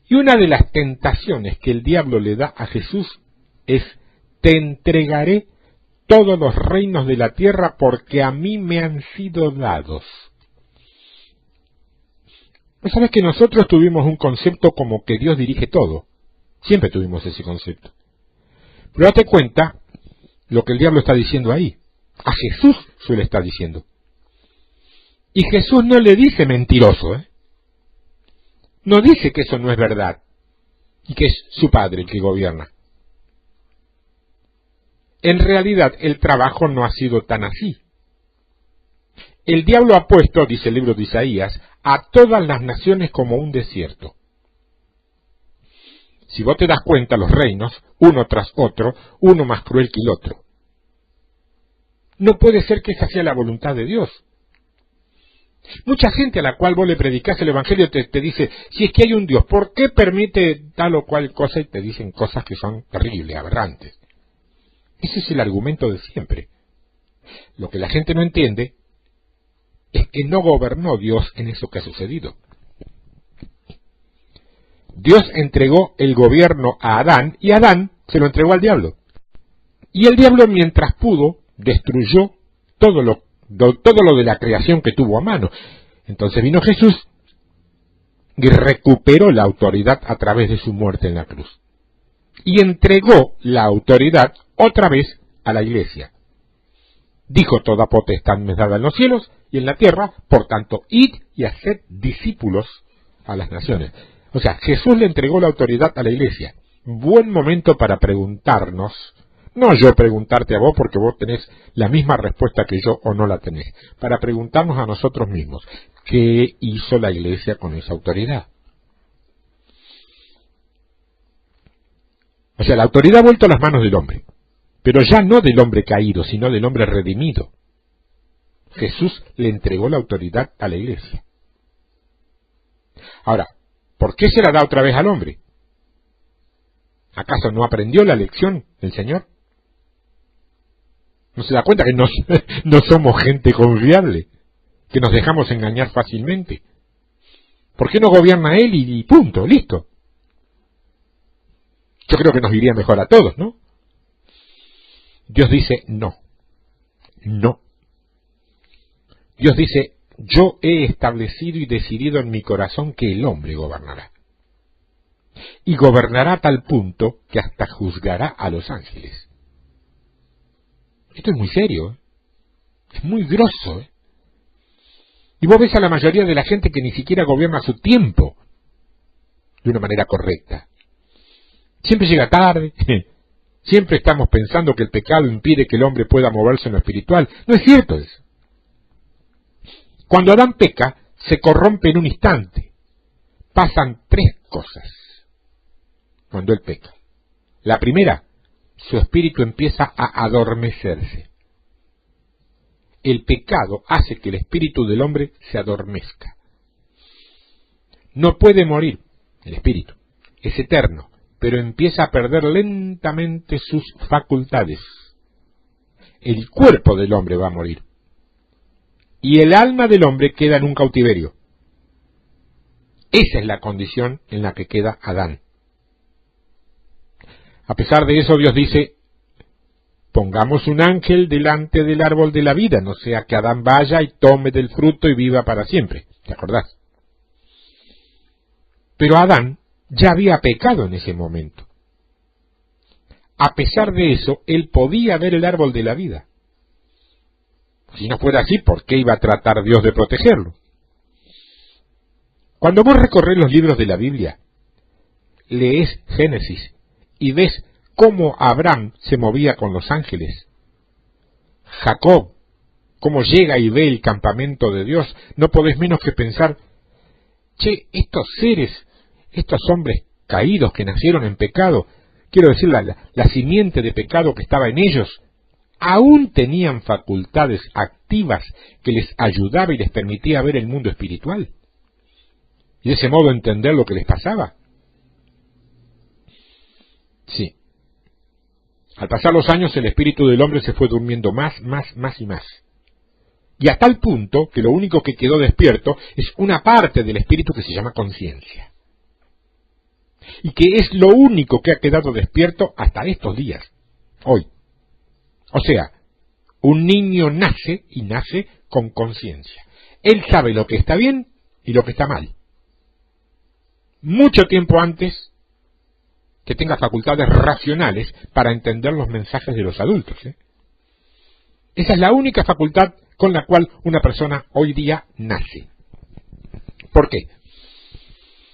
Y una de las tentaciones que el diablo le da a Jesús es, te entregaré todos los reinos de la tierra porque a mí me han sido dados. ¿No sabes que nosotros tuvimos un concepto como que Dios dirige todo? Siempre tuvimos ese concepto. Pero date cuenta lo que el diablo está diciendo ahí. A Jesús se le está diciendo. Y Jesús no le dice mentiroso, ¿eh? No dice que eso no es verdad y que es su padre el que gobierna. En realidad el trabajo no ha sido tan así. El diablo ha puesto, dice el libro de Isaías, a todas las naciones como un desierto. Si vos te das cuenta, los reinos, uno tras otro, uno más cruel que el otro. No puede ser que esa sea la voluntad de Dios. Mucha gente a la cual vos le predicás el Evangelio te dice, si es que hay un Dios, ¿por qué permite tal o cual cosa? Y te dicen cosas que son terribles, aberrantes. Ese es el argumento de siempre. Lo que la gente no entiende es que no gobernó Dios en eso que ha sucedido. Dios entregó el gobierno a Adán y Adán se lo entregó al diablo. Y el diablo, mientras pudo, destruyó todo lo de la creación que tuvo a mano. Entonces vino Jesús y recuperó la autoridad a través de su muerte en la cruz. Y entregó la autoridad otra vez a la iglesia. Dijo: toda potestad me es dada en los cielos y en la tierra, por tanto, id y haced discípulos a las naciones. O sea, Jesús le entregó la autoridad a la iglesia. Buen momento para preguntarnos, no yo preguntarte a vos porque vos tenés la misma respuesta que yo o no la tenés, para preguntarnos a nosotros mismos, ¿qué hizo la iglesia con esa autoridad? O sea, la autoridad ha vuelto a las manos del hombre, pero ya no del hombre caído, sino del hombre redimido. Jesús le entregó la autoridad a la iglesia. Ahora, ¿por qué se la da otra vez al hombre? ¿Acaso no aprendió la lección el Señor? ¿No se da cuenta que no somos gente confiable? ¿Que nos dejamos engañar fácilmente? ¿Por qué no gobierna Él y punto, listo? Yo creo que nos iría mejor a todos, ¿no? Dios dice no. No. Dios dice: yo he establecido y decidido en mi corazón que el hombre gobernará. Y gobernará a tal punto que hasta juzgará a los ángeles. Esto es muy serio, ¿eh? Es muy grosso, ¿eh? Y vos ves a la mayoría de la gente que ni siquiera gobierna su tiempo de una manera correcta. Siempre llega tarde, siempre estamos pensando que el pecado impide que el hombre pueda moverse en lo espiritual. No es cierto eso. Cuando Adán peca, se corrompe en un instante. Pasan tres cosas cuando él peca. La primera, su espíritu empieza a adormecerse. El pecado hace que el espíritu del hombre se adormezca. No puede morir el espíritu, es eterno, pero empieza a perder lentamente sus facultades. El cuerpo del hombre va a morir. Y el alma del hombre queda en un cautiverio. Esa es la condición en la que queda Adán. A pesar de eso, Dios dice: pongamos un ángel delante del árbol de la vida, no sea que Adán vaya y tome del fruto y viva para siempre. ¿Te acordás? Pero Adán ya había pecado en ese momento. A pesar de eso, él podía ver el árbol de la vida. Si no fuera así, ¿por qué iba a tratar Dios de protegerlo? Cuando vos recorres los libros de la Biblia, lees Génesis y ves cómo Abraham se movía con los ángeles, Jacob, cómo llega y ve el campamento de Dios, no podés menos que pensar: che, estos seres, estos hombres caídos que nacieron en pecado, quiero decir, la simiente de pecado que estaba en ellos, aún tenían facultades activas que les ayudaba y les permitía ver el mundo espiritual, y de ese modo entender lo que les pasaba. Sí. Al pasar los años, el espíritu del hombre se fue durmiendo más y más. Y a tal punto que lo único que quedó despierto es una parte del espíritu que se llama conciencia. Y que es lo único que ha quedado despierto hasta estos días, hoy. O sea, un niño nace y nace con conciencia. Él sabe lo que está bien y lo que está mal. mucho tiempo antes que tenga facultades racionales para entender los mensajes de los adultos. Esa es la única facultad con la cual una persona hoy día nace. ¿Por qué?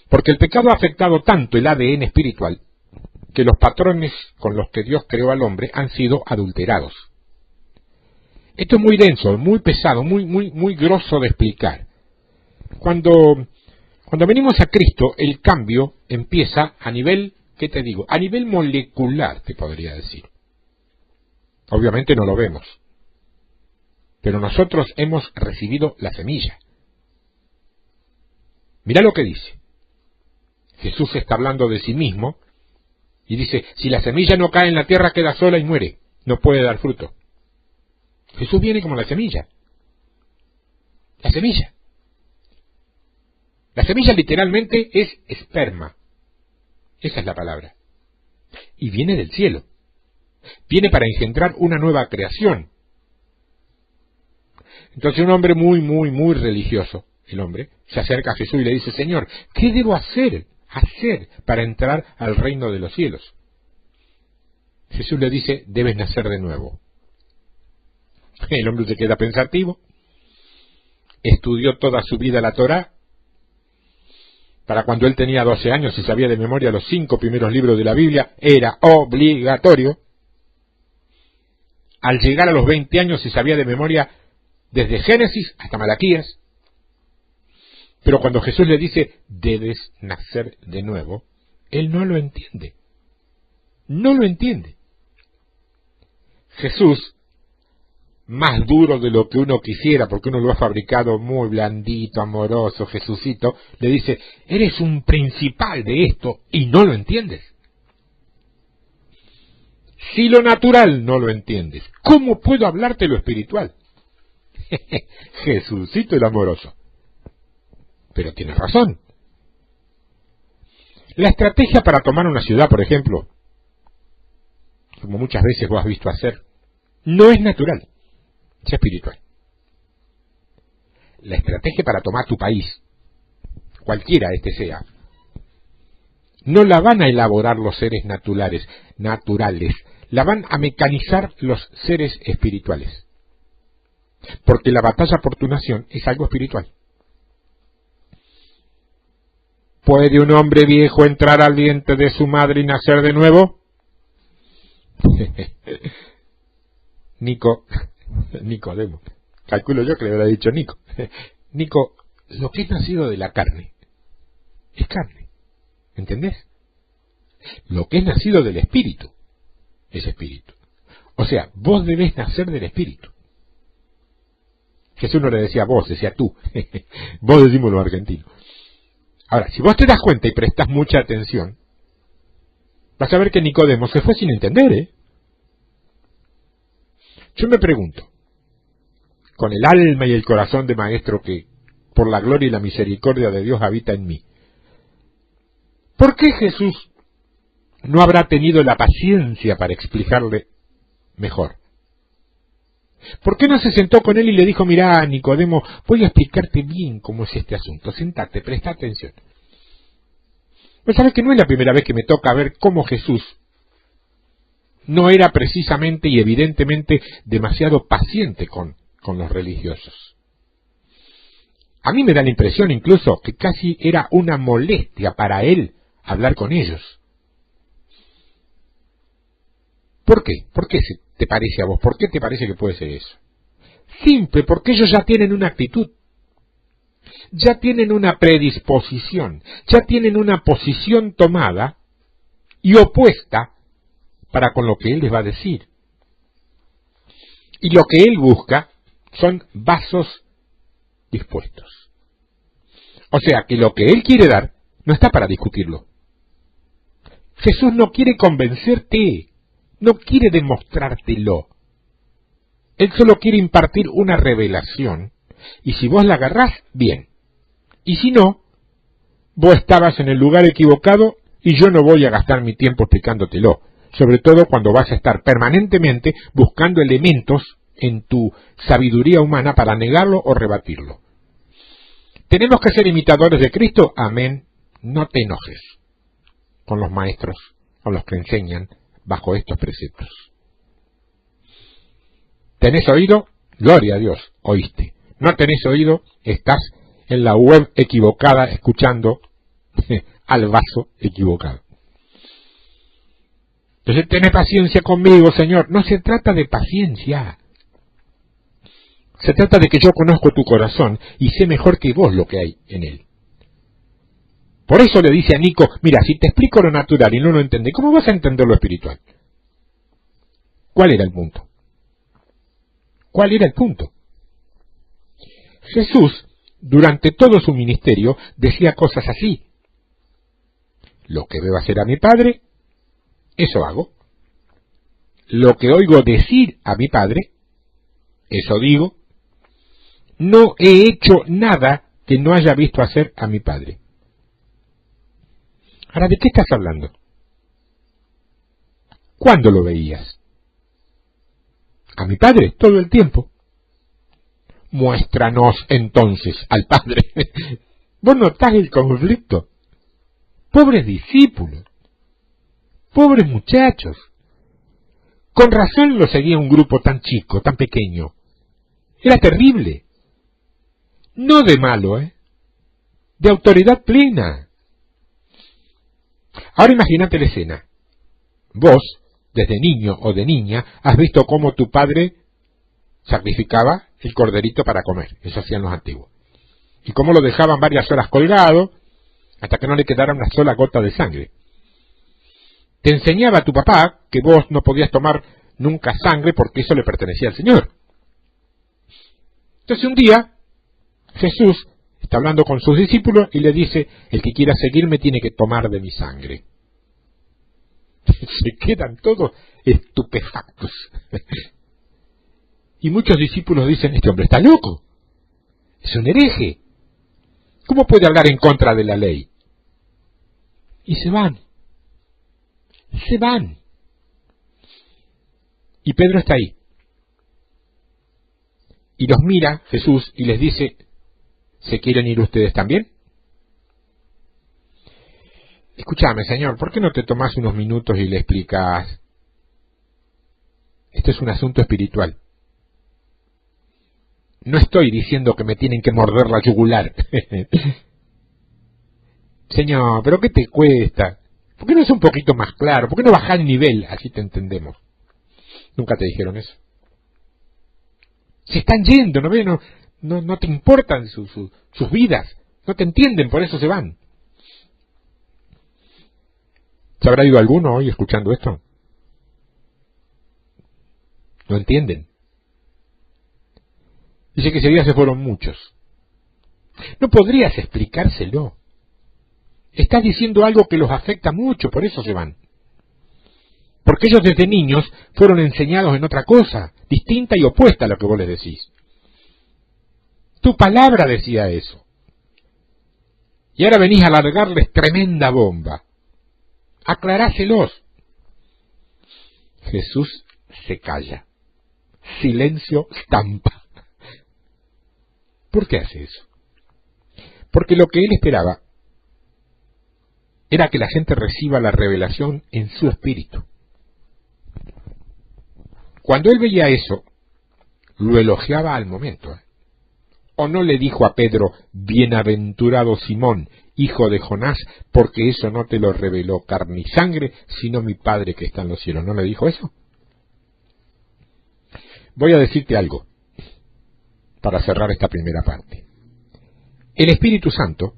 Porque el pecado ha afectado tanto el ADN espiritual que los patrones con los que Dios creó al hombre han sido adulterados. Esto es muy denso, muy pesado, muy grosso de explicar. Cuando venimos a Cristo, el cambio empieza a nivel, ¿qué te digo? A nivel molecular, te podría decir. Obviamente no lo vemos, pero nosotros hemos recibido la semilla. Mirá lo que dice. Jesús está hablando de sí mismo y dice, si la semilla no cae en la tierra queda sola y muere, no puede dar fruto. Jesús viene como la semilla. La semilla. La semilla literalmente es esperma. Esa es la palabra. Y viene del cielo. Viene para engendrar una nueva creación. Entonces un hombre muy religioso, el hombre, se acerca a Jesús y le dice, Señor, ¿qué debo hacer para entrar al reino de los cielos? Jesús le dice, debes nacer de nuevo. El hombre se queda pensativo, estudió toda su vida la Torá. Para cuando él tenía 12 años y sabía de memoria los 5 primeros libros de la Biblia, era obligatorio. Al llegar a los 20 años se sabía de memoria desde Génesis hasta Malaquías. Pero cuando Jesús le dice, debes nacer de nuevo, él no lo entiende. No lo entiende. Jesús, más duro de lo que uno quisiera, porque uno lo ha fabricado muy blandito, amoroso, Jesucito, le dice, eres un principal de esto y no lo entiendes. Si lo natural no lo entiendes, ¿cómo puedo hablarte lo espiritual? Jesucito el amoroso. Pero tienes razón. La estrategia para tomar una ciudad, por ejemplo, como muchas veces vos has visto hacer, no es natural. Es espiritual. La estrategia para tomar tu país, cualquiera este sea, no la van a elaborar los seres naturales, la van a mecanizar los seres espirituales. Porque la batalla por tu nación es algo espiritual. ¿Puede un hombre viejo entrar al vientre de su madre y nacer de nuevo? Nicodemo, calculo yo que le habrá dicho Nico. Nico, lo que es nacido de la carne, es carne, ¿entendés? Lo que es nacido del espíritu, es espíritu. O sea, vos debés nacer del espíritu. Jesús no le decía vos, decía tú. Vos decimos los argentinos. Ahora, si vos te das cuenta y prestas mucha atención, vas a ver que Nicodemo se fue sin entender, Yo me pregunto, con el alma y el corazón de maestro que, por la gloria y la misericordia de Dios, habita en mí, ¿por qué Jesús no habrá tenido la paciencia para explicarle mejor? ¿Por qué no se sentó con él y le dijo, mirá, Nicodemo, voy a explicarte bien cómo es este asunto, sentate, presta atención? Pues sabes que no es la primera vez que me toca ver cómo Jesús no era precisamente y evidentemente demasiado paciente con los religiosos. A mí me da la impresión incluso que casi era una molestia para él hablar con ellos. ¿Por qué? ¿Por qué te parece a vos? ¿Por qué te parece que puede ser eso? Simple, porque ellos ya tienen una actitud, ya tienen una predisposición, ya tienen una posición tomada y opuesta para con lo que él les va a decir. Y lo que él busca son vasos dispuestos. O sea que lo que él quiere dar no está para discutirlo. Jesús no quiere convencerte, no quiere demostrártelo. Él solo quiere impartir una revelación, y si vos la agarrás, bien. Y si no, vos estabas en el lugar equivocado y yo no voy a gastar mi tiempo explicándotelo, sobre todo cuando vas a estar permanentemente buscando elementos en tu sabiduría humana para negarlo o rebatirlo. ¿Tenemos que ser imitadores de Cristo? Amén no te enojes con los maestros, con los que enseñan bajo estos preceptos. ¿Tenés oído? Gloria a Dios, oíste. No tenés oído, estás en la web equivocada escuchando al vaso equivocado. Entonces, tenés paciencia conmigo, Señor. No se trata de paciencia. Se trata de que yo conozco tu corazón y sé mejor que vos lo que hay en él. Por eso le dice a Nico, mira, si te explico lo natural y no lo entendés, ¿cómo vas a entender lo espiritual? ¿Cuál era el punto? ¿Cuál era el punto? Jesús, durante todo su ministerio, decía cosas así. Lo que veo hacer a mi Padre, eso hago. Lo que oigo decir a mi Padre, eso digo. No he hecho nada que no haya visto hacer a mi Padre. Ahora, ¿de qué estás hablando? ¿Cuándo lo veías? A mi Padre, todo el tiempo. Muéstranos entonces al Padre. ¿Vos notás el conflicto? Pobres discípulos, pobres muchachos. Con razón lo seguía un grupo tan chico, tan pequeño. Era terrible. No de malo, de autoridad plena. Ahora imagínate la escena. Vos, desde niño o de niña, has visto cómo tu padre sacrificaba el corderito para comer. Eso hacían los antiguos. Y cómo lo dejaban varias horas colgado hasta que no le quedara una sola gota de sangre. Te enseñaba a tu papá que vos no podías tomar nunca sangre porque eso le pertenecía al Señor. Entonces un día Jesús está hablando con sus discípulos y le dice, el que quiera seguirme tiene que tomar de mi sangre. Se quedan todos estupefactos. Y muchos discípulos dicen, este hombre está loco, es un hereje. ¿Cómo puede hablar en contra de la ley? Y se van. Se van. Y Pedro está ahí. Y los mira Jesús y les dice, ¿se quieren ir ustedes también? Escúchame, Señor, ¿por qué no te tomás unos minutos y le explicas? Este es un asunto espiritual. No estoy diciendo que me tienen que morder la yugular. Señor, ¿pero qué te cuesta? ¿Por qué no es un poquito más claro? ¿Por qué no bajar el nivel? Así te entendemos. Nunca te dijeron eso. Se están yendo, no te importan sus vidas. No te entienden, por eso se van. ¿Se habrá ido alguno hoy escuchando esto? No entienden. Dice que ese día se fueron muchos. No podrías explicárselo. Estás diciendo algo que los afecta mucho, por eso se van. Porque ellos desde niños fueron enseñados en otra cosa, distinta y opuesta a lo que vos les decís. Tu palabra decía eso. Y ahora venís a largarles tremenda bomba. Aclaráselos. Jesús se calla. Silencio estampa. ¿Por qué hace eso? Porque lo que él esperaba era que la gente reciba la revelación en su espíritu. Cuando él veía eso, lo elogiaba al momento. ¿O no le dijo a Pedro, bienaventurado Simón, hijo de Jonás, porque eso no te lo reveló carne y sangre, sino mi Padre que está en los cielos? ¿No le dijo eso? Voy a decirte algo para cerrar esta primera parte. El Espíritu Santo,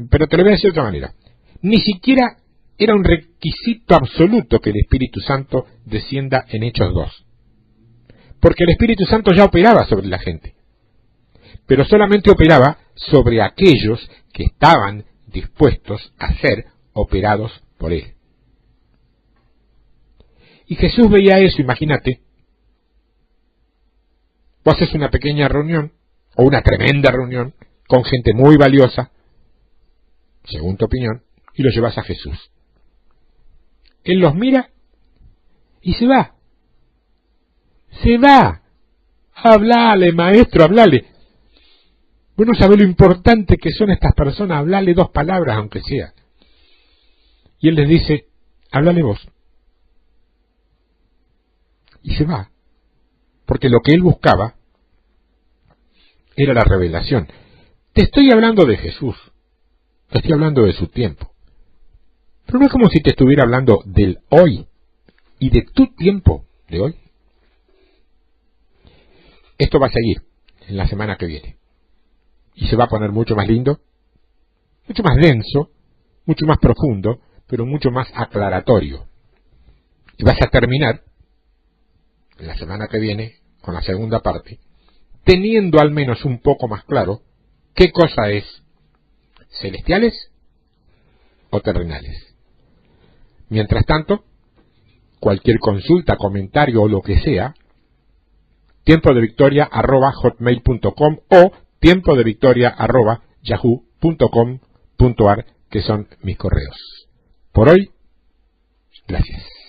pero te lo voy a decir de otra manera, ni siquiera era un requisito absoluto que el Espíritu Santo descienda en Hechos 2. Porque el Espíritu Santo ya operaba sobre la gente, pero solamente operaba sobre aquellos que estaban dispuestos a ser operados por él. Y Jesús veía eso, imagínate. Vos haces una pequeña reunión, o una tremenda reunión, con gente muy valiosa, según tu opinión, y lo llevas a Jesús. Él los mira y se va. Se va. Hablale, maestro, hablale. Vos no sabés lo importante que son estas personas, hablale 2 palabras aunque sea. Y él les dice, háblale vos. Y se va. Porque lo que él buscaba era la revelación. Te estoy hablando de Jesús. Te estoy hablando de su tiempo. Pero no es como si te estuviera hablando del hoy y de tu tiempo de hoy. Esto va a seguir en la semana que viene. Y se va a poner mucho más lindo, mucho más denso, mucho más profundo, pero mucho más aclaratorio. Y vas a terminar, en la semana que viene, con la segunda parte, teniendo al menos un poco más claro qué cosa es celestiales o terrenales. Mientras tanto, cualquier consulta, comentario o lo que sea, tiempodevictoria@hotmail.com o tiempodevictoria@yahoo.com.ar, que son mis correos. Por hoy, gracias.